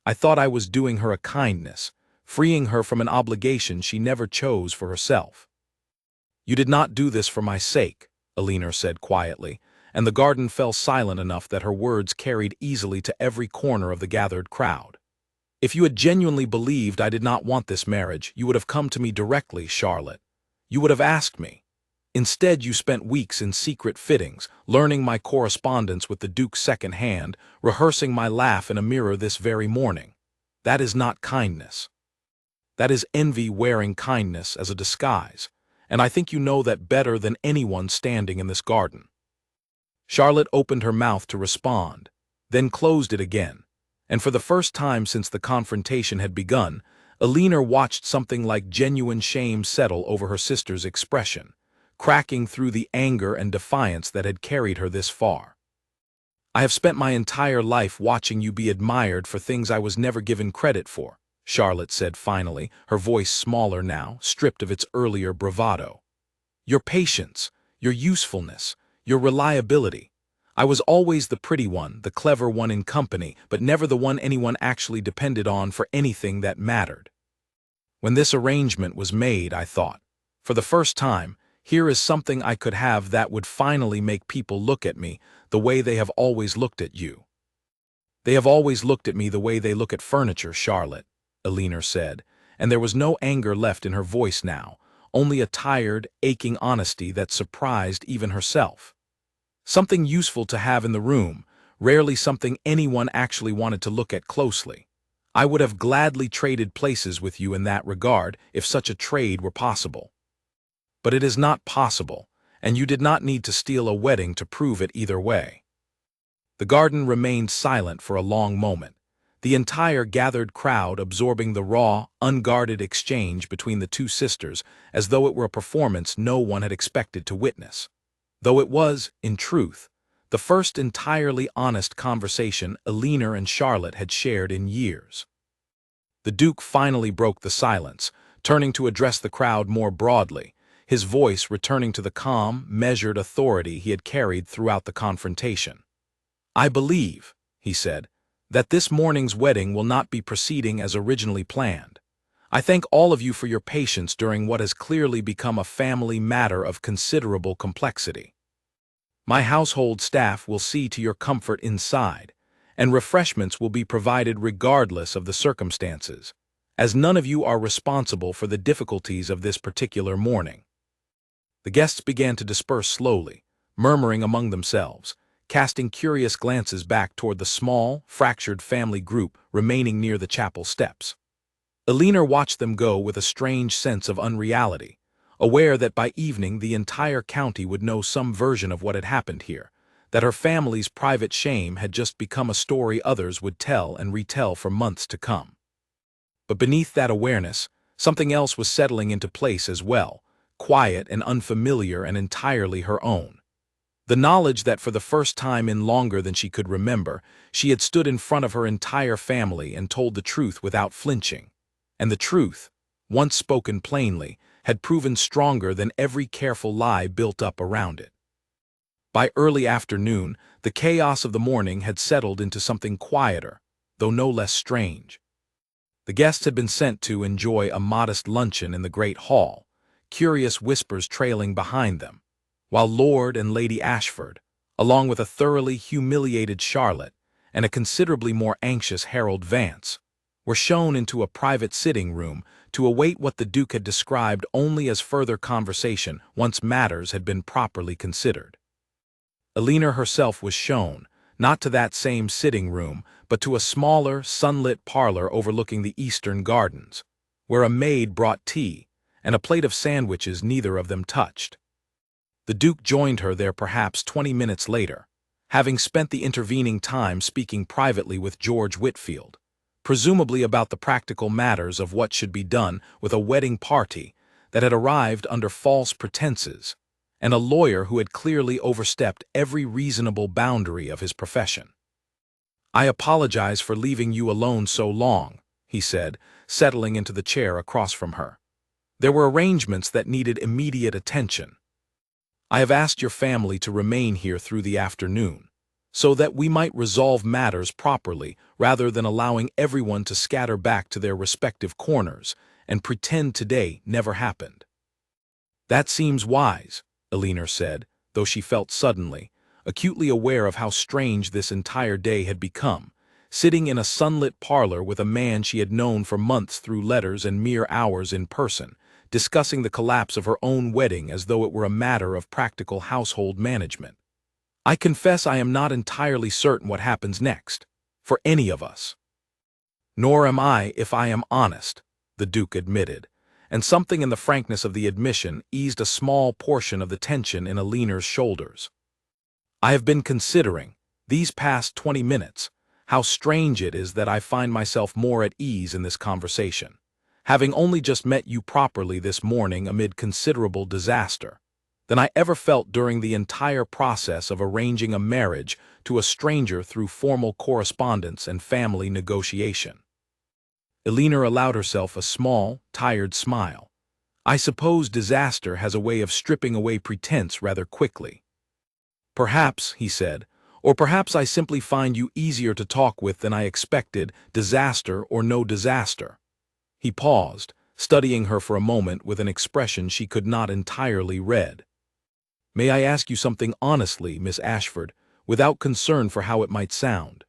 I thought I was doing her a kindness, freeing her from an obligation she never chose for herself. You did not do this for my sake, Alina said quietly, and the garden fell silent enough that her words carried easily to every corner of the gathered crowd. If you had genuinely believed I did not want this marriage, you would have come to me directly, Charlotte. You would have asked me. Instead, you spent weeks in secret fittings, learning my correspondence with the Duke secondhand, rehearsing my laugh in a mirror this very morning. That is not kindness. That is envy wearing kindness as a disguise, and I think you know that better than anyone standing in this garden. Charlotte opened her mouth to respond, then closed it again, and for the first time since the confrontation had begun, Alina watched something like genuine shame settle over her sister's expression, cracking through the anger and defiance that had carried her this far. I have spent my entire life watching you be admired for things I was never given credit for, Charlotte said finally, her voice smaller now, stripped of its earlier bravado. Your patience, your usefulness, your reliability. I was always the pretty one, the clever one in company, but never the one anyone actually depended on for anything that mattered. When this arrangement was made, I thought, for the first time, here is something I could have that would finally make people look at me the way they have always looked at you. They have always looked at me the way they look at furniture, Charlotte, Alina said, and there was no anger left in her voice now, only a tired, aching honesty that surprised even herself. Something useful to have in the room, rarely something anyone actually wanted to look at closely. I would have gladly traded places with you in that regard if such a trade were possible. But it is not possible, and you did not need to steal a wedding to prove it either way. The garden remained silent for a long moment, the entire gathered crowd absorbing the raw, unguarded exchange between the two sisters as though it were a performance no one had expected to witness. Though it was, in truth, the first entirely honest conversation Alina and Charlotte had shared in years. The Duke finally broke the silence, turning to address the crowd more broadly, his voice returning to the calm, measured authority he had carried throughout the confrontation. I believe, he said, that this morning's wedding will not be proceeding as originally planned. I thank all of you for your patience during what has clearly become a family matter of considerable complexity. My household staff will see to your comfort inside, and refreshments will be provided regardless of the circumstances, as none of you are responsible for the difficulties of this particular morning. The guests began to disperse slowly, murmuring among themselves, casting curious glances back toward the small, fractured family group remaining near the chapel steps. Alina watched them go with a strange sense of unreality, aware that by evening the entire county would know some version of what had happened here, that her family's private shame had just become a story others would tell and retell for months to come. But beneath that awareness, something else was settling into place as well, quiet and unfamiliar and entirely her own. The knowledge that for the first time in longer than she could remember, she had stood in front of her entire family and told the truth without flinching. And the truth, once spoken plainly, had proven stronger than every careful lie built up around it. By early afternoon, the chaos of the morning had settled into something quieter, though no less strange. The guests had been sent to enjoy a modest luncheon in the great hall, curious whispers trailing behind them, while Lord and Lady Ashford, along with a thoroughly humiliated Charlotte and a considerably more anxious Harold Vance, were shown into a private sitting room to await what the Duke had described only as further conversation once matters had been properly considered. Alina herself was shown, not to that same sitting room, but to a smaller, sunlit parlor overlooking the eastern gardens, where a maid brought tea and a plate of sandwiches neither of them touched. The Duke joined her there perhaps 20 minutes later, having spent the intervening time speaking privately with George Whitfield, presumably about the practical matters of what should be done with a wedding party that had arrived under false pretenses, and a lawyer who had clearly overstepped every reasonable boundary of his profession. "I apologize for leaving you alone so long," he said, settling into the chair across from her. "There were arrangements that needed immediate attention. I have asked your family to remain here through the afternoon, so that we might resolve matters properly rather than allowing everyone to scatter back to their respective corners and pretend today never happened." "That seems wise," Alina said, though she felt suddenly, acutely aware of how strange this entire day had become, sitting in a sunlit parlor with a man she had known for months through letters and mere hours in person, discussing the collapse of her own wedding as though it were a matter of practical household management. "I confess I am not entirely certain what happens next, for any of us." "Nor am I, if I am honest," the Duke admitted, and something in the frankness of the admission eased a small portion of the tension in Alina's shoulders. "I have been considering, these past 20 minutes, how strange it is that I find myself more at ease in this conversation, having only just met you properly this morning amid considerable disaster, than I ever felt during the entire process of arranging a marriage to a stranger through formal correspondence and family negotiation." Alina allowed herself a small, tired smile. "I suppose disaster has a way of stripping away pretense rather quickly." "Perhaps," he said, "or perhaps I simply find you easier to talk with than I expected, disaster or no disaster." He paused, studying her for a moment with an expression she could not entirely read. "May I ask you something honestly, Miss Ashford, without concern for how it might sound?"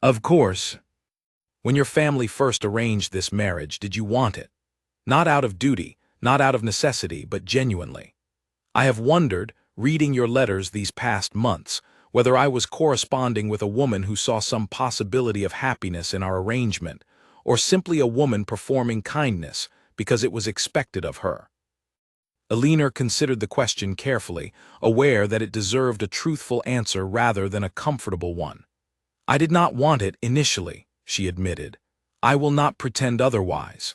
"Of course." "When your family first arranged this marriage, did you want it? Not out of duty, not out of necessity, but genuinely. I have wondered, reading your letters these past months, whether I was corresponding with a woman who saw some possibility of happiness in our arrangement, or simply a woman performing kindness because it was expected of her." Alina considered the question carefully, aware that it deserved a truthful answer rather than a comfortable one. "I did not want it initially," she admitted. "I will not pretend otherwise.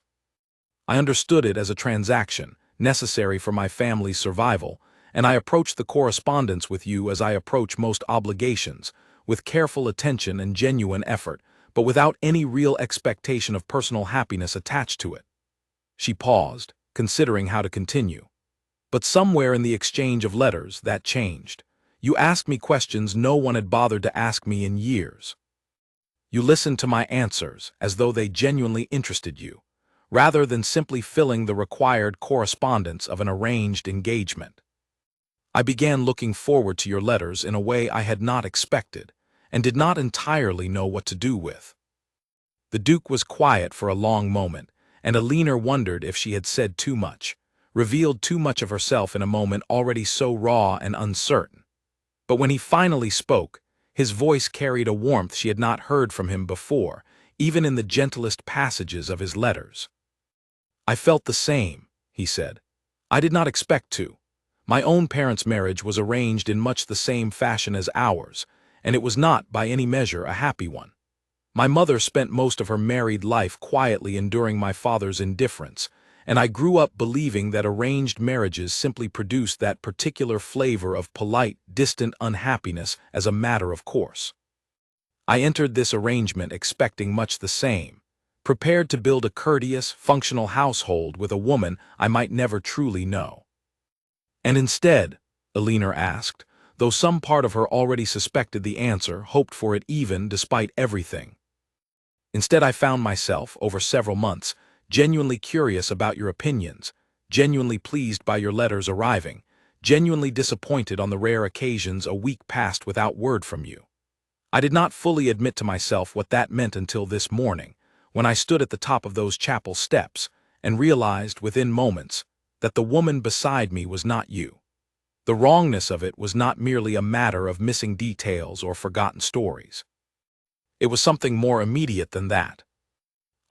I understood it as a transaction, necessary for my family's survival, and I approached the correspondence with you as I approach most obligations, with careful attention and genuine effort, but without any real expectation of personal happiness attached to it." She paused, considering how to continue. "But somewhere in the exchange of letters, that changed. You asked me questions no one had bothered to ask me in years. You listened to my answers as though they genuinely interested you, rather than simply filling the required correspondence of an arranged engagement. I began looking forward to your letters in a way I had not expected, and did not entirely know what to do with." The Duke was quiet for a long moment, and Alina wondered if she had said too much, revealed too much of herself in a moment already so raw and uncertain. But when he finally spoke, his voice carried a warmth she had not heard from him before, even in the gentlest passages of his letters. "I felt the same," he said. "I did not expect to. My own parents' marriage was arranged in much the same fashion as ours, and it was not, by any measure, a happy one. My mother spent most of her married life quietly enduring my father's indifference, and I grew up believing that arranged marriages simply produced that particular flavor of polite, distant unhappiness as a matter of course. I entered this arrangement expecting much the same, prepared to build a courteous, functional household with a woman I might never truly know." "And instead," Alina asked, though some part of her already suspected the answer, hoped for it even despite everything. Instead, I found myself, over several months, genuinely curious about your opinions, genuinely pleased by your letters arriving, genuinely disappointed on the rare occasions a week passed without word from you. I did not fully admit to myself what that meant until this morning, when I stood at the top of those chapel steps and realized within moments that the woman beside me was not you. The wrongness of it was not merely a matter of missing details or forgotten stories. It was something more immediate than that.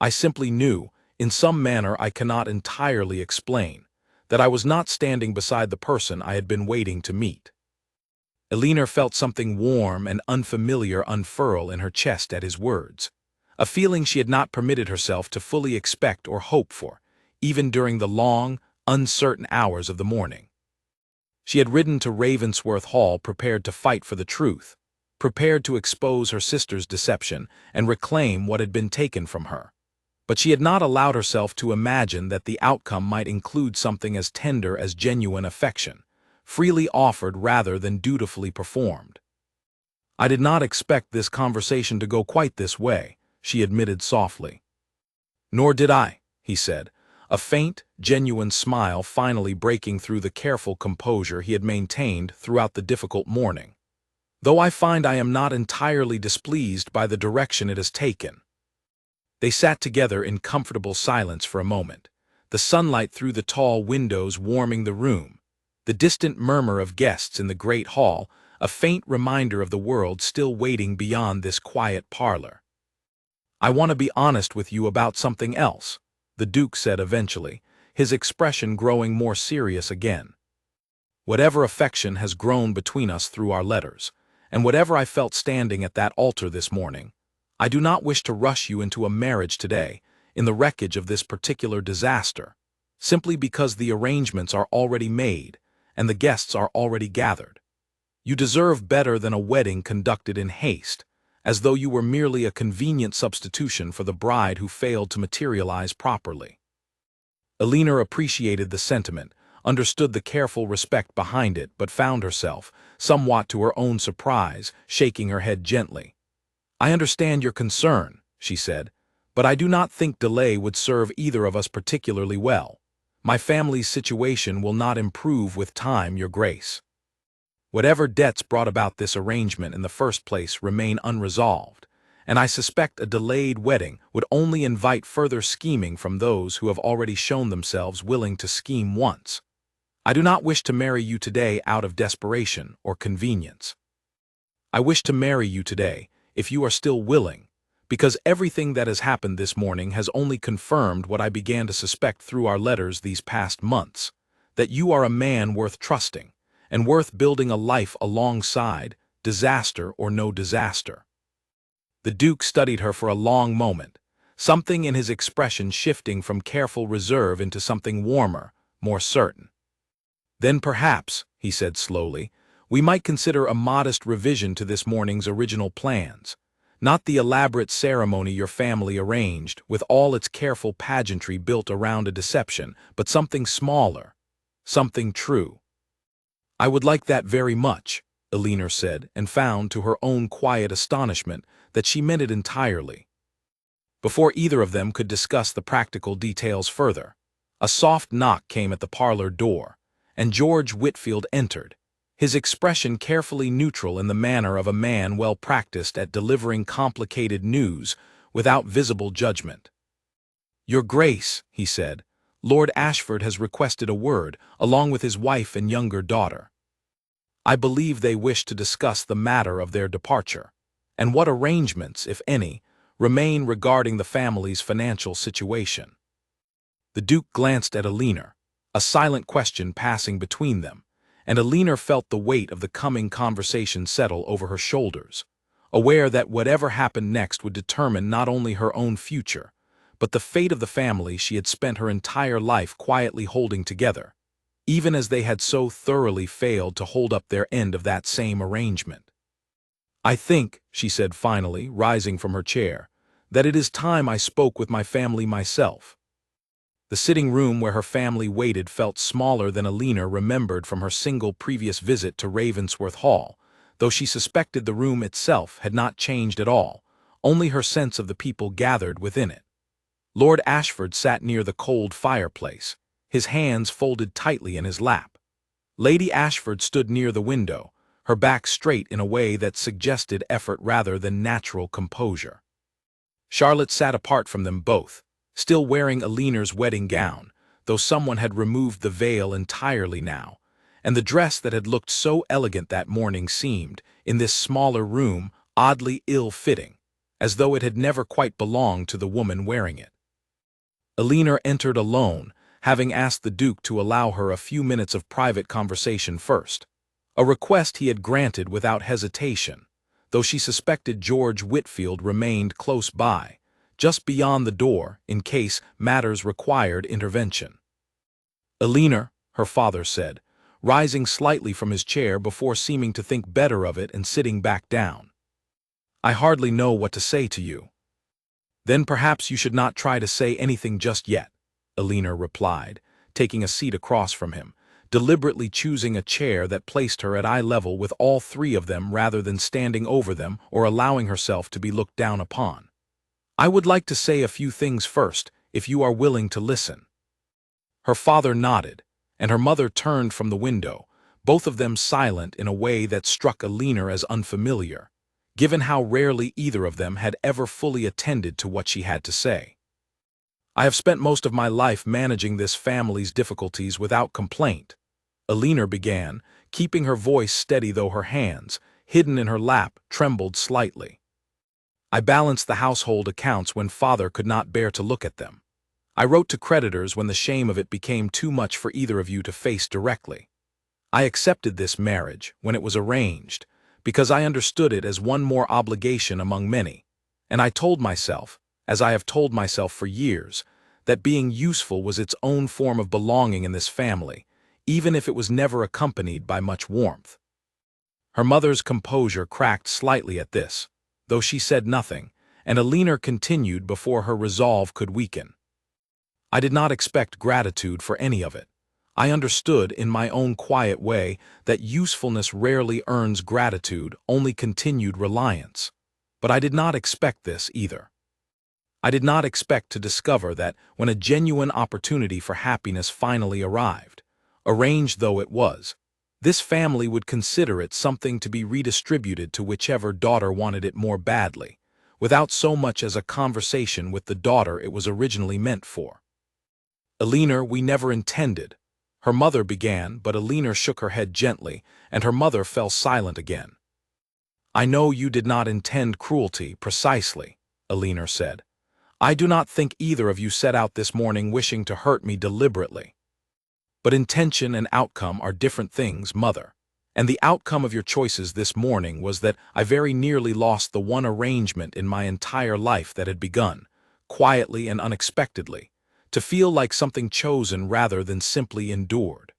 I simply knew, in some manner I cannot entirely explain, that I was not standing beside the person I had been waiting to meet. Elinor felt something warm and unfamiliar unfurl in her chest at his words, a feeling she had not permitted herself to fully expect or hope for, even during the long, uncertain hours of the morning. She had ridden to Ravensworth Hall prepared to fight for the truth, prepared to expose her sister's deception and reclaim what had been taken from her. But she had not allowed herself to imagine that the outcome might include something as tender as genuine affection, freely offered rather than dutifully performed. "I did not expect this conversation to go quite this way," she admitted softly. "Nor did I," he said, a faint, genuine smile finally breaking through the careful composure he had maintained throughout the difficult morning. "Though I find I am not entirely displeased by the direction it has taken." They sat together in comfortable silence for a moment, the sunlight through the tall windows warming the room, the distant murmur of guests in the great hall, a faint reminder of the world still waiting beyond this quiet parlor. "I want to be honest with you about something else," the Duke said eventually, his expression growing more serious again. "Whatever affection has grown between us through our letters, and whatever I felt standing at that altar this morning, I do not wish to rush you into a marriage today, in the wreckage of this particular disaster, simply because the arrangements are already made and the guests are already gathered. You deserve better than a wedding conducted in haste, as though you were merely a convenient substitution for the bride who failed to materialize properly." Elinor appreciated the sentiment, understood the careful respect behind it, but found herself, somewhat to her own surprise, shaking her head gently. "I understand your concern," she said, "but I do not think delay would serve either of us particularly well. My family's situation will not improve with time, Your Grace. Whatever debts brought about this arrangement in the first place remain unresolved, and I suspect a delayed wedding would only invite further scheming from those who have already shown themselves willing to scheme once. I do not wish to marry you today out of desperation or convenience. I wish to marry you today, if you are still willing, because everything that has happened this morning has only confirmed what I began to suspect through our letters these past months, that you are a man worth trusting, and worth building a life alongside, disaster or no disaster." The Duke studied her for a long moment, something in his expression shifting from careful reserve into something warmer, more certain. "Then perhaps," he said slowly, "we might consider a modest revision to this morning's original plans. Not the elaborate ceremony your family arranged, with all its careful pageantry built around a deception, but something smaller, something true." "I would like that very much," Elinor said, and found, to her own quiet astonishment, that she meant it entirely. Before either of them could discuss the practical details further, a soft knock came at the parlor door, and George Whitfield entered, his expression carefully neutral in the manner of a man well practiced at delivering complicated news without visible judgment. "Your Grace," he said, "Lord Ashford has requested a word, along with his wife and younger daughter. I believe they wish to discuss the matter of their departure, and what arrangements, if any, remain regarding the family's financial situation." The Duke glanced at Elinor, a silent question passing between them, and Elinor felt the weight of the coming conversation settle over her shoulders, aware that whatever happened next would determine not only her own future, but the fate of the family she had spent her entire life quietly holding together, even as they had so thoroughly failed to hold up their end of that same arrangement. "I think," she said finally, rising from her chair, "that it is time I spoke with my family myself." The sitting room where her family waited felt smaller than Alina remembered from her single previous visit to Ravensworth Hall, though she suspected the room itself had not changed at all, only her sense of the people gathered within it. Lord Ashford sat near the cold fireplace, his hands folded tightly in his lap. Lady Ashford stood near the window, her back straight in a way that suggested effort rather than natural composure. Charlotte sat apart from them both, still wearing Alina's wedding gown, though someone had removed the veil entirely now, and the dress that had looked so elegant that morning seemed, in this smaller room, oddly ill-fitting, as though it had never quite belonged to the woman wearing it. Alina entered alone, having asked the Duke to allow her a few minutes of private conversation first, a request he had granted without hesitation, though she suspected George Whitfield remained close by, just beyond the door in case matters required intervention. "Alina," her father said, rising slightly from his chair before seeming to think better of it and sitting back down. "I hardly know what to say to you." "Then perhaps you should not try to say anything just yet," Alina replied, taking a seat across from him, deliberately choosing a chair that placed her at eye level with all three of them rather than standing over them or allowing herself to be looked down upon. "I would like to say a few things first, if you are willing to listen." Her father nodded, and her mother turned from the window, both of them silent in a way that struck Alina as unfamiliar, given how rarely either of them had ever fully attended to what she had to say. "I have spent most of my life managing this family's difficulties without complaint," Alina began, keeping her voice steady though her hands, hidden in her lap, trembled slightly. "I balanced the household accounts when father could not bear to look at them. I wrote to creditors when the shame of it became too much for either of you to face directly. I accepted this marriage, when it was arranged, because I understood it as one more obligation among many, and I told myself, as I have told myself for years, that being useful was its own form of belonging in this family, even if it was never accompanied by much warmth." Her mother's composure cracked slightly at this, though she said nothing, and Alina continued before her resolve could weaken. "I did not expect gratitude for any of it. I understood, in my own quiet way, that usefulness rarely earns gratitude, only continued reliance. But I did not expect this either. I did not expect to discover that when a genuine opportunity for happiness finally arrived, arranged though it was, this family would consider it something to be redistributed to whichever daughter wanted it more badly, without so much as a conversation with the daughter it was originally meant for. Alina, we never intended," her mother began, but Alina shook her head gently, and her mother fell silent again. "I know you did not intend cruelty, precisely," Alina said. "I do not think either of you set out this morning wishing to hurt me deliberately. But intention and outcome are different things, mother, and the outcome of your choices this morning was that I very nearly lost the one arrangement in my entire life that had begun, quietly and unexpectedly, to feel like something chosen rather than simply endured."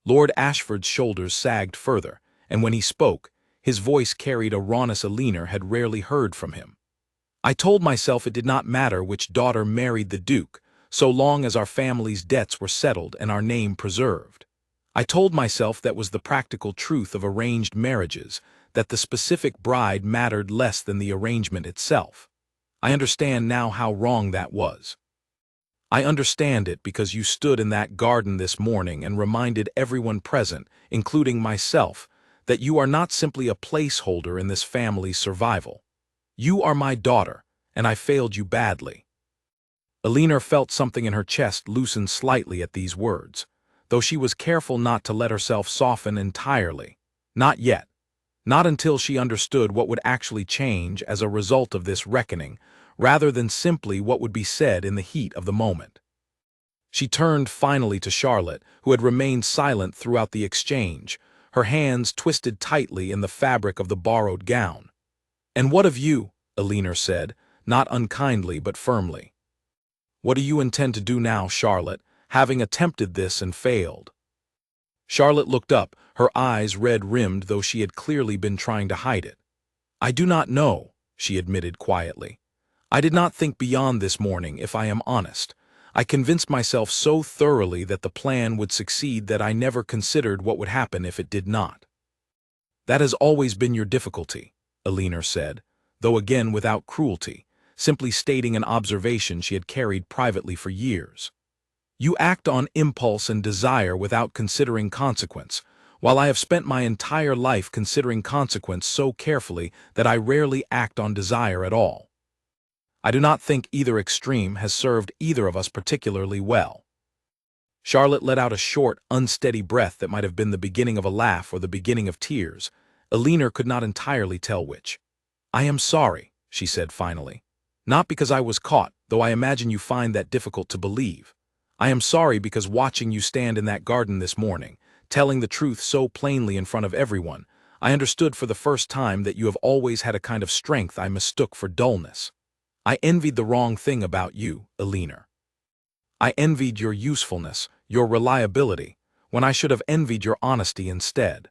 Lord Ashford's shoulders sagged further, and when he spoke, his voice carried a rawness Alina had rarely heard from him. "I told myself it did not matter which daughter married the Duke, so long as our family's debts were settled and our name preserved. I told myself that was the practical truth of arranged marriages, that the specific bride mattered less than the arrangement itself. I understand now how wrong that was. I understand it because you stood in that garden this morning and reminded everyone present, including myself, that you are not simply a placeholder in this family's survival. You are my daughter, and I failed you badly." Alina felt something in her chest loosen slightly at these words, though she was careful not to let herself soften entirely. Not yet. Not until she understood what would actually change as a result of this reckoning, rather than simply what would be said in the heat of the moment. She turned finally to Charlotte, who had remained silent throughout the exchange, her hands twisted tightly in the fabric of the borrowed gown. "And what of you?" Alina said, not unkindly but firmly. "What do you intend to do now, Charlotte, having attempted this and failed?" Charlotte looked up, her eyes red-rimmed though she had clearly been trying to hide it. "I do not know," she admitted quietly. "I did not think beyond this morning, if I am honest. I convinced myself so thoroughly that the plan would succeed that I never considered what would happen if it did not. That has always been your difficulty, Elinor said, though again without cruelty, simply stating an observation she had carried privately for years. You act on impulse and desire without considering consequence, while I have spent my entire life considering consequence so carefully that I rarely act on desire at all. I do not think either extreme has served either of us particularly well. Charlotte let out a short, unsteady breath that might have been the beginning of a laugh or the beginning of tears. Elinor could not entirely tell which. I am sorry, she said finally. Not because I was caught, though I imagine you find that difficult to believe. I am sorry because watching you stand in that garden this morning, telling the truth so plainly in front of everyone, I understood for the first time that you have always had a kind of strength I mistook for dullness. I envied the wrong thing about you, Elinor. I envied your usefulness, your reliability, when I should have envied your honesty instead.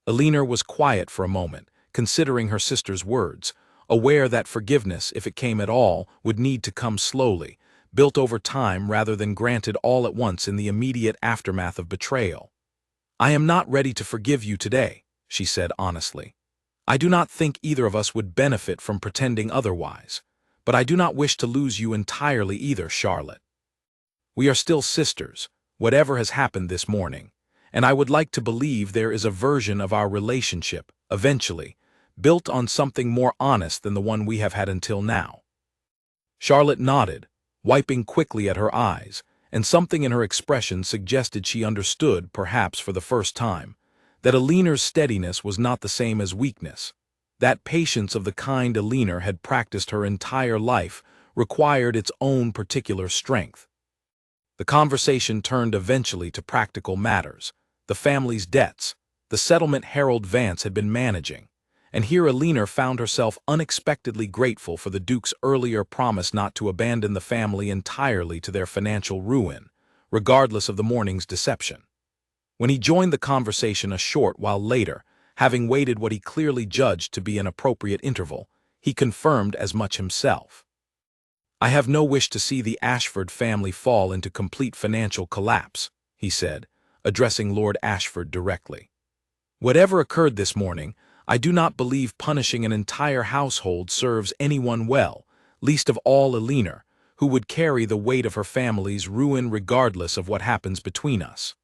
Elinor was quiet for a moment, considering her sister's words, aware that forgiveness, if it came at all, would need to come slowly, built over time rather than granted all at once in the immediate aftermath of betrayal. I am not ready to forgive you today, she said honestly. I do not think either of us would benefit from pretending otherwise, but I do not wish to lose you entirely either, Charlotte. We are still sisters, whatever has happened this morning, and I would like to believe there is a version of our relationship, eventually, built on something more honest than the one we have had until now. Charlotte nodded, wiping quickly at her eyes, and something in her expression suggested she understood, perhaps for the first time, that Elinor's steadiness was not the same as weakness. That patience of the kind Elinor had practiced her entire life required its own particular strength. The conversation turned eventually to practical matters, the family's debts, the settlement Harold Vance had been managing, and here Elinor found herself unexpectedly grateful for the Duke's earlier promise not to abandon the family entirely to their financial ruin, regardless of the morning's deception. When he joined the conversation a short while later, having waited what he clearly judged to be an appropriate interval, he confirmed as much himself. I have no wish to see the Ashford family fall into complete financial collapse, he said, addressing Lord Ashford directly. Whatever occurred this morning, I do not believe punishing an entire household serves anyone well, least of all Elinor, who would carry the weight of her family's ruin regardless of what happens between us.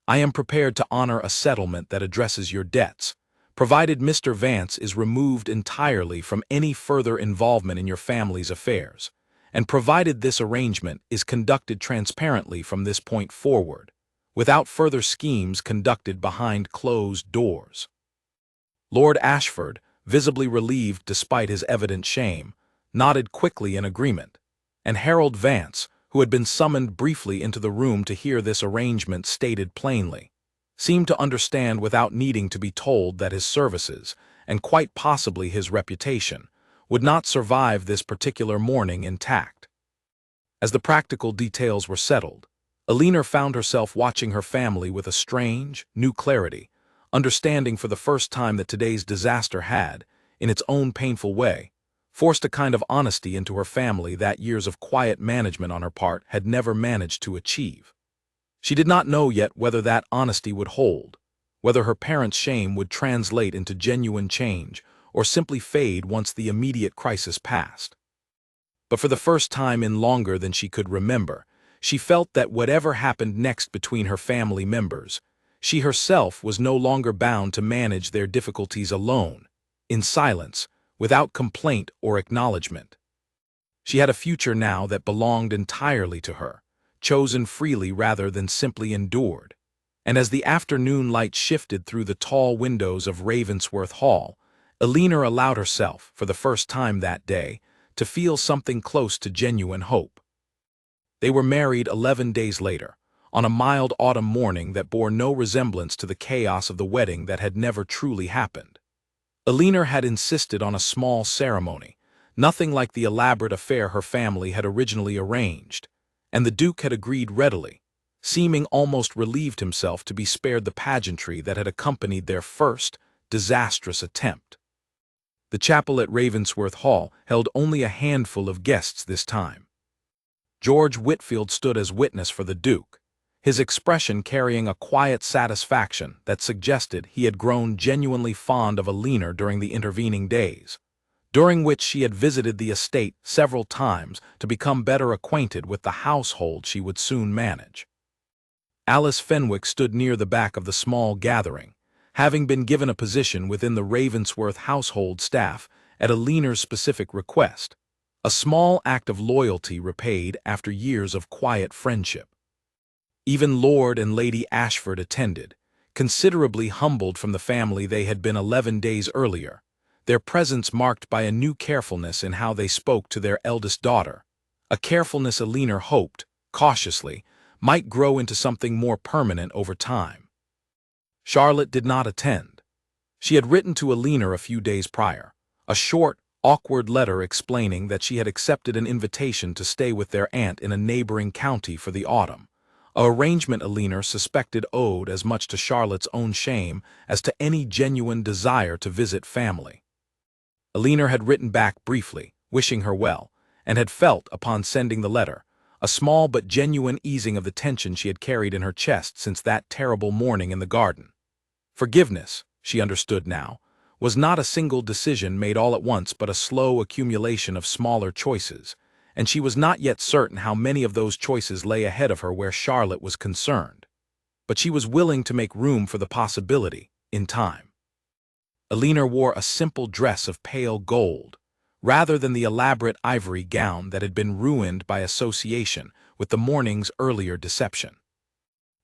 I am prepared to honor a settlement that addresses your debts, provided Mr. Vance is removed entirely from any further involvement in your family's affairs, and provided this arrangement is conducted transparently from this point forward, without further schemes conducted behind closed doors. Lord Ashford, visibly relieved despite his evident shame, nodded quickly in agreement, and Harold Vance, who had been summoned briefly into the room to hear this arrangement stated plainly, seemed to understand without needing to be told that his services, and quite possibly his reputation, would not survive this particular morning intact. As the practical details were settled, Elinor found herself watching her family with a strange, new clarity, understanding for the first time that today's disaster had, in its own painful way, forced a kind of honesty into her family that years of quiet management on her part had never managed to achieve. She did not know yet whether that honesty would hold, whether her parents' shame would translate into genuine change or simply fade once the immediate crisis passed. But for the first time in longer than she could remember, she felt that whatever happened next between her family members, she herself was no longer bound to manage their difficulties alone, in silence, without complaint or acknowledgement. She had a future now that belonged entirely to her, chosen freely rather than simply endured. And as the afternoon light shifted through the tall windows of Ravensworth Hall, Elinor allowed herself, for the first time that day, to feel something close to genuine hope. They were married 11 days later, on a mild autumn morning that bore no resemblance to the chaos of the wedding that had never truly happened. Elinor had insisted on a small ceremony, nothing like the elaborate affair her family had originally arranged, and the Duke had agreed readily, seeming almost relieved himself to be spared the pageantry that had accompanied their first, disastrous attempt. The chapel at Ravensworth Hall held only a handful of guests this time. George Whitfield stood as witness for the Duke, his expression carrying a quiet satisfaction that suggested he had grown genuinely fond of Alina during the intervening days, during which she had visited the estate several times to become better acquainted with the household she would soon manage. Alice Fenwick stood near the back of the small gathering, having been given a position within the Ravensworth household staff at Alina's specific request, a small act of loyalty repaid after years of quiet friendship. Even Lord and Lady Ashford attended, considerably humbled from the family they had been 11 days earlier, their presence marked by a new carefulness in how they spoke to their eldest daughter, a carefulness Alina hoped, cautiously, might grow into something more permanent over time. Charlotte did not attend. She had written to Alina a few days prior, a short, awkward letter explaining that she had accepted an invitation to stay with their aunt in a neighboring county for the autumn, an arrangement Alina suspected owed as much to Charlotte's own shame as to any genuine desire to visit family. Alina had written back briefly, wishing her well, and had felt, upon sending the letter, a small but genuine easing of the tension she had carried in her chest since that terrible morning in the garden. Forgiveness, she understood now, was not a single decision made all at once but a slow accumulation of smaller choices, and she was not yet certain how many of those choices lay ahead of her where Charlotte was concerned. But she was willing to make room for the possibility, in time. Alina wore a simple dress of pale gold, rather than the elaborate ivory gown that had been ruined by association with the morning's earlier deception.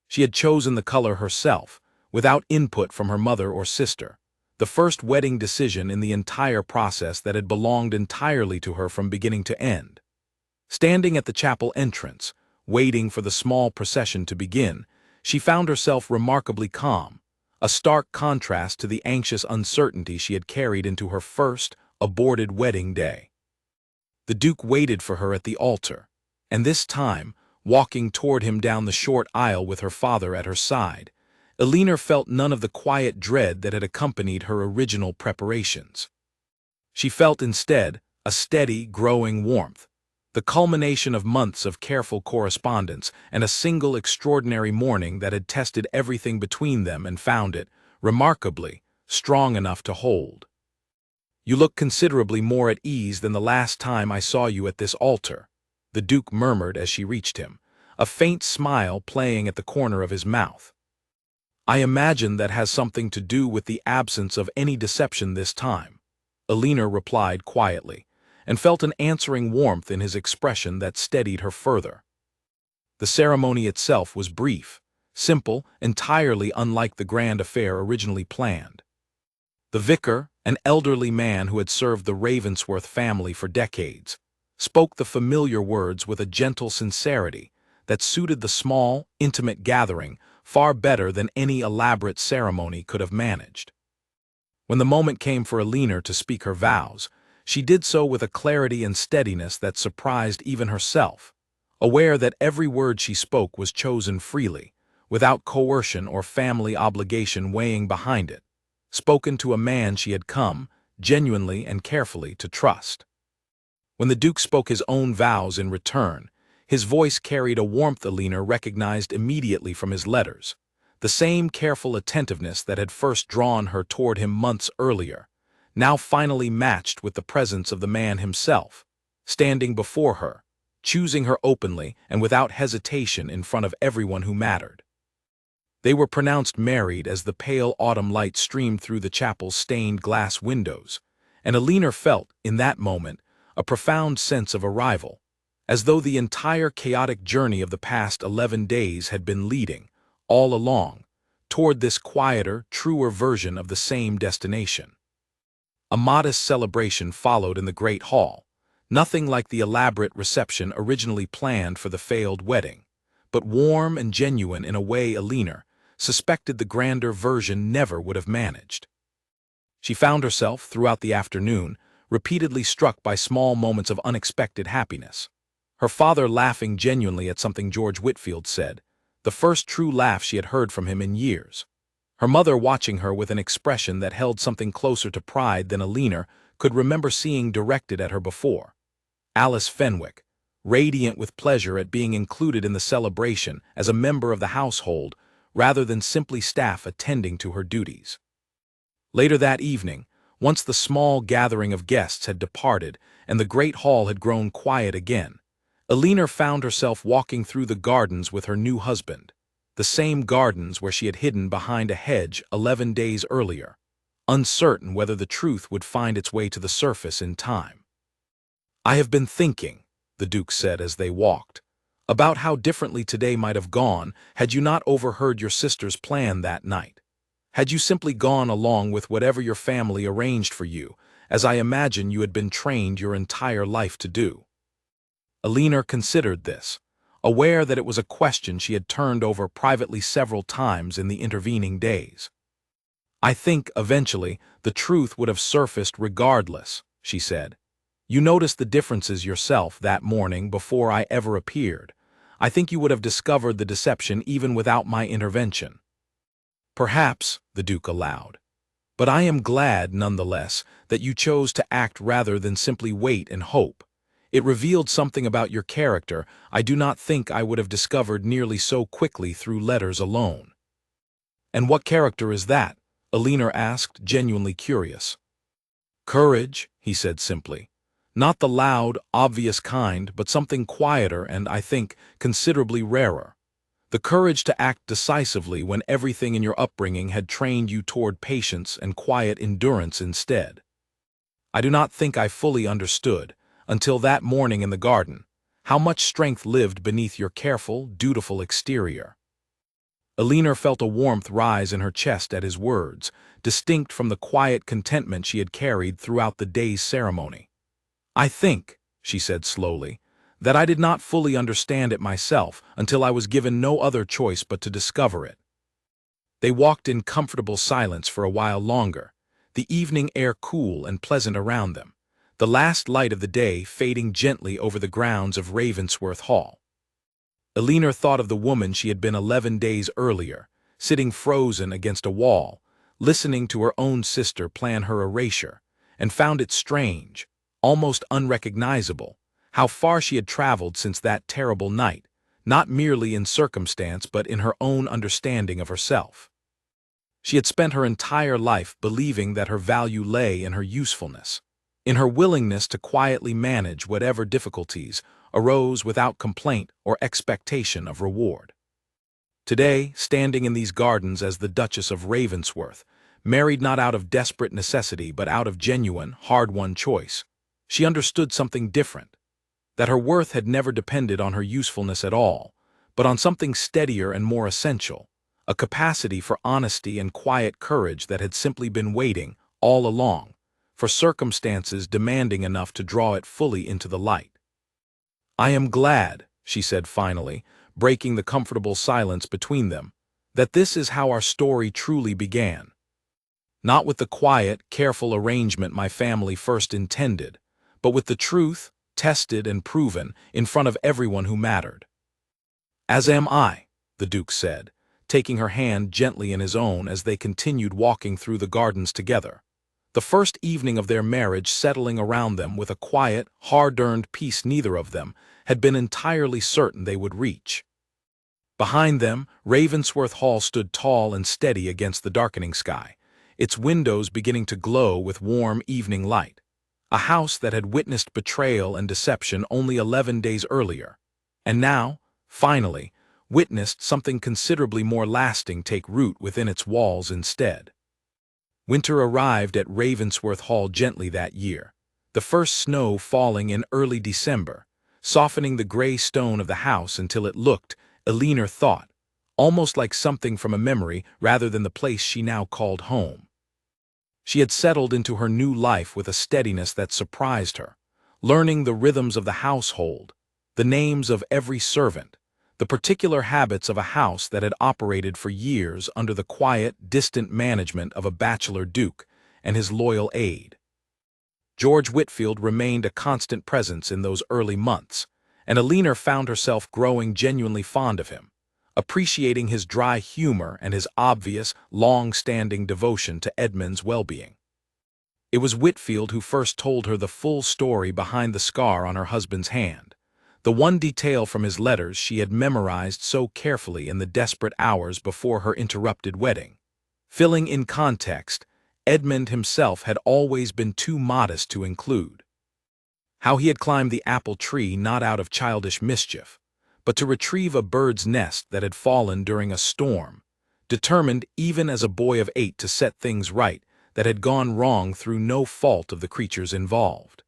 She had chosen the color herself, without input from her mother or sister, the first wedding decision in the entire process that had belonged entirely to her from beginning to end. Standing at the chapel entrance, waiting for the small procession to begin, she found herself remarkably calm, a stark contrast to the anxious uncertainty she had carried into her first, aborted wedding day. The Duke waited for her at the altar, and this time, walking toward him down the short aisle with her father at her side, Alina felt none of the quiet dread that had accompanied her original preparations. She felt instead a steady, growing warmth, the culmination of months of careful correspondence and a single extraordinary morning that had tested everything between them and found it, remarkably, strong enough to hold. "You look considerably more at ease than the last time I saw you at this altar," the Duke murmured as she reached him, a faint smile playing at the corner of his mouth. "I imagine that has something to do with the absence of any deception this time," Alina replied quietly, and felt an answering warmth in his expression that steadied her further. The ceremony itself was brief, simple, entirely unlike the grand affair originally planned. The vicar, an elderly man who had served the Ravensworth family for decades, spoke the familiar words with a gentle sincerity that suited the small, intimate gathering far better than any elaborate ceremony could have managed. When the moment came for Alina to speak her vows, she did so with a clarity and steadiness that surprised even herself, aware that every word she spoke was chosen freely, without coercion or family obligation weighing behind it, spoken to a man she had come, genuinely and carefully, to trust. When the Duke spoke his own vows in return, his voice carried a warmth Alina recognized immediately from his letters, the same careful attentiveness that had first drawn her toward him months earlier, now finally matched with the presence of the man himself, standing before her, choosing her openly and without hesitation in front of everyone who mattered. They were pronounced married as the pale autumn light streamed through the chapel's stained glass windows, and Alina felt, in that moment, a profound sense of arrival, as though the entire chaotic journey of the past 11 days had been leading, all along, toward this quieter, truer version of the same destination. A modest celebration followed in the great hall, nothing like the elaborate reception originally planned for the failed wedding, but warm and genuine in a way Alina suspected the grander version never would have managed. She found herself, throughout the afternoon, repeatedly struck by small moments of unexpected happiness. Her father laughing genuinely at something George Whitfield said, the first true laugh she had heard from him in years. Her mother watching her with an expression that held something closer to pride than Alina could remember seeing directed at her before. Alice Fenwick, radiant with pleasure at being included in the celebration as a member of the household rather than simply staff attending to her duties. Later that evening, once the small gathering of guests had departed and the great hall had grown quiet again, Elinor found herself walking through the gardens with her new husband, the same gardens where she had hidden behind a hedge 11 days earlier, uncertain whether the truth would find its way to the surface in time. "I have been thinking," the Duke said as they walked, "about how differently today might have gone had you not overheard your sister's plan that night. Had you simply gone along with whatever your family arranged for you, as I imagine you had been trained your entire life to do." Elinor considered this, aware that it was a question she had turned over privately several times in the intervening days. "I think, eventually, the truth would have surfaced regardless," she said. "You noticed the differences yourself that morning before I ever appeared. I think you would have discovered the deception even without my intervention." "Perhaps," the Duke allowed. "But I am glad, nonetheless, that you chose to act rather than simply wait and hope. It revealed something about your character I do not think I would have discovered nearly so quickly through letters alone." "And what character is that?" Elinor asked, genuinely curious. "Courage," he said simply. "Not the loud, obvious kind, but something quieter and, I think, considerably rarer. The courage to act decisively when everything in your upbringing had trained you toward patience and quiet endurance instead. I do not think I fully understood, until that morning in the garden, how much strength lived beneath your careful, dutiful exterior." Elinor felt a warmth rise in her chest at his words, distinct from the quiet contentment she had carried throughout the day's ceremony. "I think," she said slowly, "that I did not fully understand it myself until I was given no other choice but to discover it." They walked in comfortable silence for a while longer, the evening air cool and pleasant around them, the last light of the day fading gently over the grounds of Ravensworth Hall. Elinor thought of the woman she had been 11 days earlier, sitting frozen against a wall, listening to her own sister plan her erasure, and found it strange, almost unrecognizable, how far she had traveled since that terrible night, not merely in circumstance but in her own understanding of herself. She had spent her entire life believing that her value lay in her usefulness, in her willingness to quietly manage whatever difficulties arose without complaint or expectation of reward. Today, standing in these gardens as the Duchess of Ravensworth, married not out of desperate necessity but out of genuine, hard-won choice, she understood something different, that her worth had never depended on her usefulness at all, but on something steadier and more essential, a capacity for honesty and quiet courage that had simply been waiting, all along, for circumstances demanding enough to draw it fully into the light. "I am glad," she said finally, breaking the comfortable silence between them, "that this is how our story truly began. Not with the quiet, careful arrangement my family first intended, but with the truth, tested and proven, in front of everyone who mattered." "As am I," the Duke said, taking her hand gently in his own as they continued walking through the gardens together, the first evening of their marriage settling around them with a quiet, hard-earned peace neither of them had been entirely certain they would reach. Behind them, Ravensworth Hall stood tall and steady against the darkening sky, its windows beginning to glow with warm evening light. A house that had witnessed betrayal and deception only 11 days earlier, and now, finally, witnessed something considerably more lasting take root within its walls instead. Winter arrived at Ravensworth Hall gently that year, the first snow falling in early December, softening the gray stone of the house until it looked, Elinor thought, almost like something from a memory rather than the place she now called home. She had settled into her new life with a steadiness that surprised her, learning the rhythms of the household, the names of every servant, the particular habits of a house that had operated for years under the quiet, distant management of a bachelor duke and his loyal aide. George Whitfield remained a constant presence in those early months, and Elinor found herself growing genuinely fond of him, appreciating his dry humor and his obvious, long-standing devotion to Edmund's well-being. It was Whitfield who first told her the full story behind the scar on her husband's hand, the one detail from his letters she had memorized so carefully in the desperate hours before her interrupted wedding. Filling in context, Edmund himself had always been too modest to include. How he had climbed the apple tree not out of childish mischief, but to retrieve a bird's nest that had fallen during a storm, determined even as a boy of 8 to set things right that had gone wrong through no fault of the creatures involved.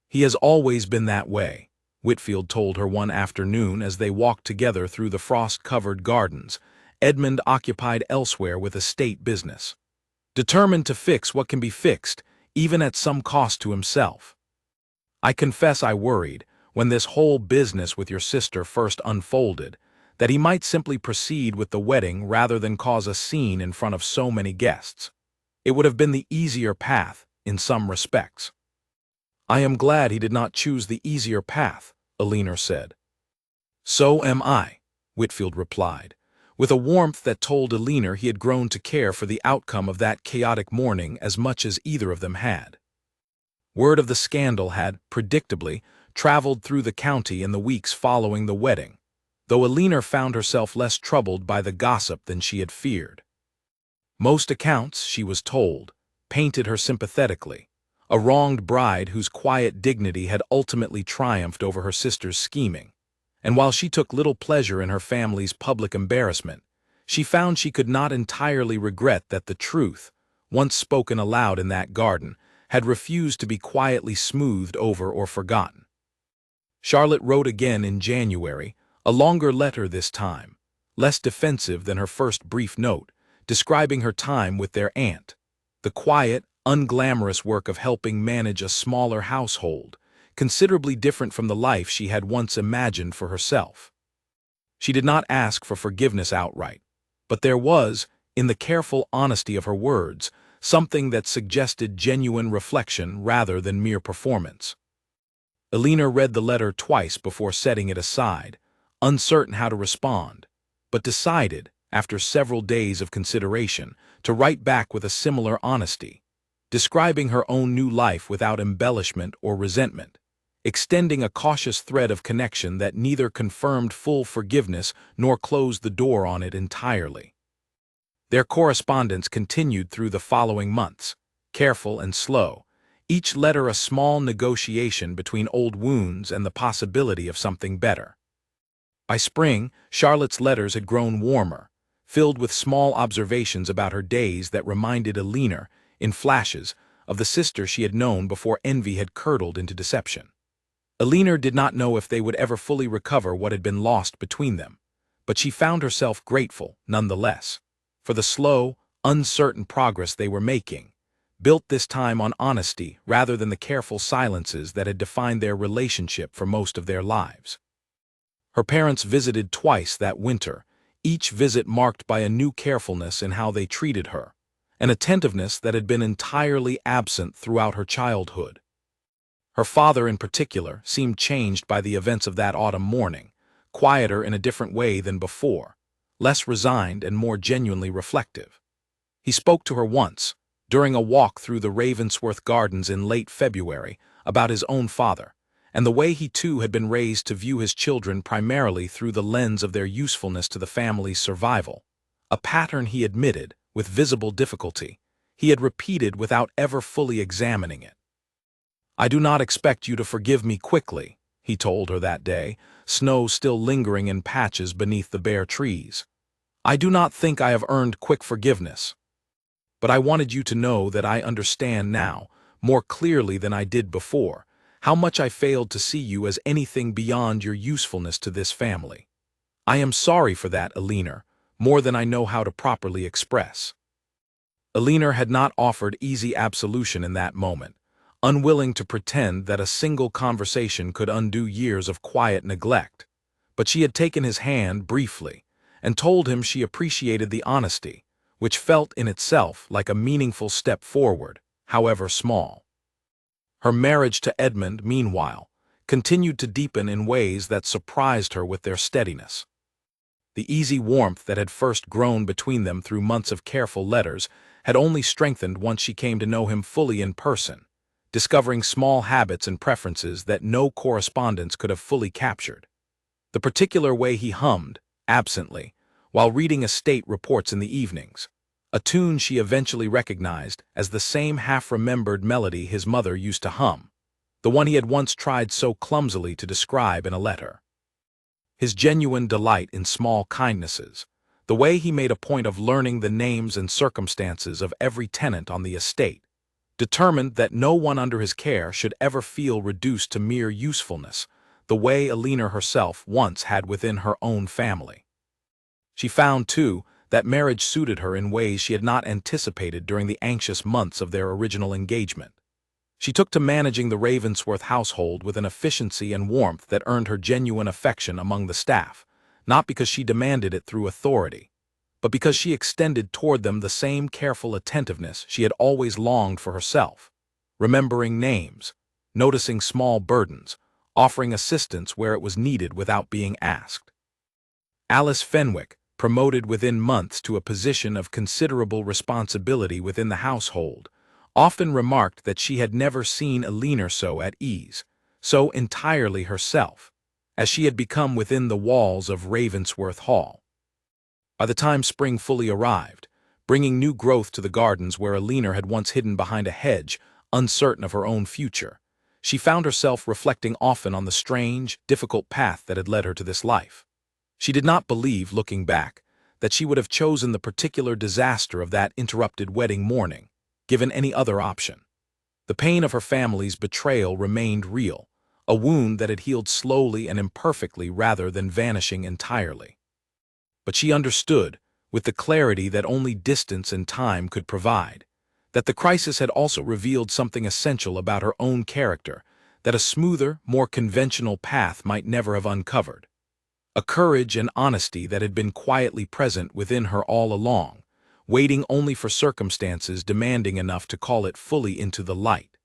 "He has always been that way," Whitfield told her one afternoon as they walked together through the frost-covered gardens, Edmund occupied elsewhere with estate business. Determined to fix what can be fixed, even at some cost to himself. "I confess I worried, when this whole business with your sister first unfolded, that he might simply proceed with the wedding rather than cause a scene in front of so many guests. It would have been the easier path, in some respects." "I am glad he did not choose the easier path," Elinor said. "So am I," Whitfield replied, with a warmth that told Elinor he had grown to care for the outcome of that chaotic morning as much as either of them had. Word of the scandal had, predictably, traveled through the county in the weeks following the wedding, though Elinor found herself less troubled by the gossip than she had feared. Most accounts, she was told, painted her sympathetically, a wronged bride whose quiet dignity had ultimately triumphed over her sister's scheming, and while she took little pleasure in her family's public embarrassment, she found she could not entirely regret that the truth, once spoken aloud in that garden, had refused to be quietly smoothed over or forgotten. Charlotte wrote again in January, a longer letter this time, less defensive than her first brief note, describing her time with their aunt, the quiet, unglamorous work of helping manage a smaller household, considerably different from the life she had once imagined for herself. She did not ask for forgiveness outright, but there was, in the careful honesty of her words, something that suggested genuine reflection rather than mere performance. Elinor read the letter twice before setting it aside, uncertain how to respond, but decided, after several days of consideration, to write back with a similar honesty, describing her own new life without embellishment or resentment, extending a cautious thread of connection that neither confirmed full forgiveness nor closed the door on it entirely. Their correspondence continued through the following months, careful and slow, each letter a small negotiation between old wounds and the possibility of something better. By spring, Charlotte's letters had grown warmer, filled with small observations about her days that reminded Elinor, in flashes, of the sister she had known before envy had curdled into deception. Elinor did not know if they would ever fully recover what had been lost between them, but she found herself grateful, nonetheless, for the slow, uncertain progress they were making, built this time on honesty rather than the careful silences that had defined their relationship for most of their lives. Her parents visited twice that winter, each visit marked by a new carefulness in how they treated her, an attentiveness that had been entirely absent throughout her childhood. Her father, in particular, seemed changed by the events of that autumn morning, quieter in a different way than before, less resigned and more genuinely reflective. He spoke to her once, during a walk through the Ravensworth Gardens in late February, about his own father, and the way he too had been raised to view his children primarily through the lens of their usefulness to the family's survival, a pattern he admitted, with visible difficulty, he had repeated without ever fully examining it. "I do not expect you to forgive me quickly," he told her that day, snow still lingering in patches beneath the bare trees. "I do not think I have earned quick forgiveness. But I wanted you to know that I understand now, more clearly than I did before, how much I failed to see you as anything beyond your usefulness to this family. I am sorry for that, Elinor, more than I know how to properly express." Elinor had not offered easy absolution in that moment, unwilling to pretend that a single conversation could undo years of quiet neglect, but she had taken his hand briefly and told him she appreciated the honesty, which felt in itself like a meaningful step forward, however small. Her marriage to Edmund, meanwhile, continued to deepen in ways that surprised her with their steadiness. The easy warmth that had first grown between them through months of careful letters had only strengthened once she came to know him fully in person, discovering small habits and preferences that no correspondence could have fully captured. The particular way he hummed, absently, while reading estate reports in the evenings, a tune she eventually recognized as the same half-remembered melody his mother used to hum, the one he had once tried so clumsily to describe in a letter. His genuine delight in small kindnesses, the way he made a point of learning the names and circumstances of every tenant on the estate, determined that no one under his care should ever feel reduced to mere usefulness, the way Alina herself once had within her own family. She found, too, that marriage suited her in ways she had not anticipated during the anxious months of their original engagement. She took to managing the Ravensworth household with an efficiency and warmth that earned her genuine affection among the staff, not because she demanded it through authority, but because she extended toward them the same careful attentiveness she had always longed for herself, remembering names, noticing small burdens, offering assistance where it was needed without being asked. Alice Fenwick, promoted within months to a position of considerable responsibility within the household, often remarked that she had never seen Alina so at ease, so entirely herself, as she had become within the walls of Ravensworth Hall. By the time spring fully arrived, bringing new growth to the gardens where Alina had once hidden behind a hedge, uncertain of her own future, she found herself reflecting often on the strange, difficult path that had led her to this life. She did not believe, looking back, that she would have chosen the particular disaster of that interrupted wedding morning, given any other option. The pain of her family's betrayal remained real, a wound that had healed slowly and imperfectly rather than vanishing entirely. But she understood, with the clarity that only distance and time could provide, that the crisis had also revealed something essential about her own character that a smoother, more conventional path might never have uncovered. A courage and honesty that had been quietly present within her all along, waiting only for circumstances demanding enough to call it fully into the light.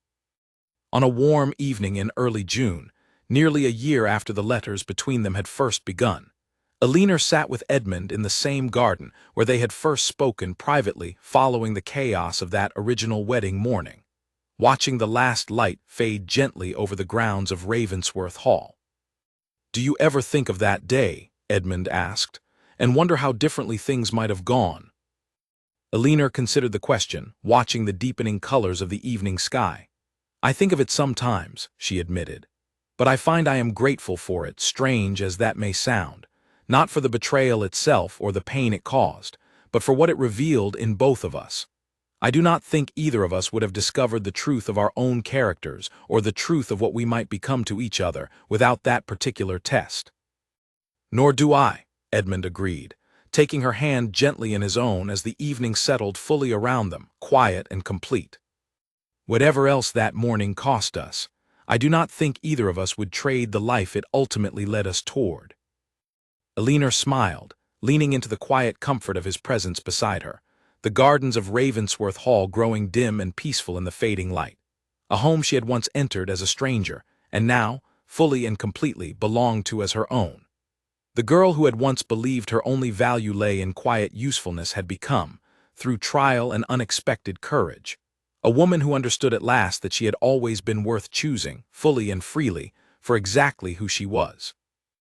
On a warm evening in early June, nearly a year after the letters between them had first begun, Alina sat with Edmund in the same garden where they had first spoken privately following the chaos of that original wedding morning, watching the last light fade gently over the grounds of Ravensworth Hall. "Do you ever think of that day," Edmund asked, "and wonder how differently things might have gone?" Alina considered the question, watching the deepening colors of the evening sky. "I think of it sometimes," she admitted, "but I find I am grateful for it, strange as that may sound, not for the betrayal itself or the pain it caused, but for what it revealed in both of us. I do not think either of us would have discovered the truth of our own characters or the truth of what we might become to each other without that particular test." "Nor do I," Edmund agreed, taking her hand gently in his own as the evening settled fully around them, quiet and complete. "Whatever else that morning cost us, I do not think either of us would trade the life it ultimately led us toward." Alina smiled, leaning into the quiet comfort of his presence beside her, the gardens of Ravensworth Hall growing dim and peaceful in the fading light, a home she had once entered as a stranger, and now, fully and completely, belonged to as her own. The girl who had once believed her only value lay in quiet usefulness had become, through trial and unexpected courage, a woman who understood at last that she had always been worth choosing, fully and freely, for exactly who she was.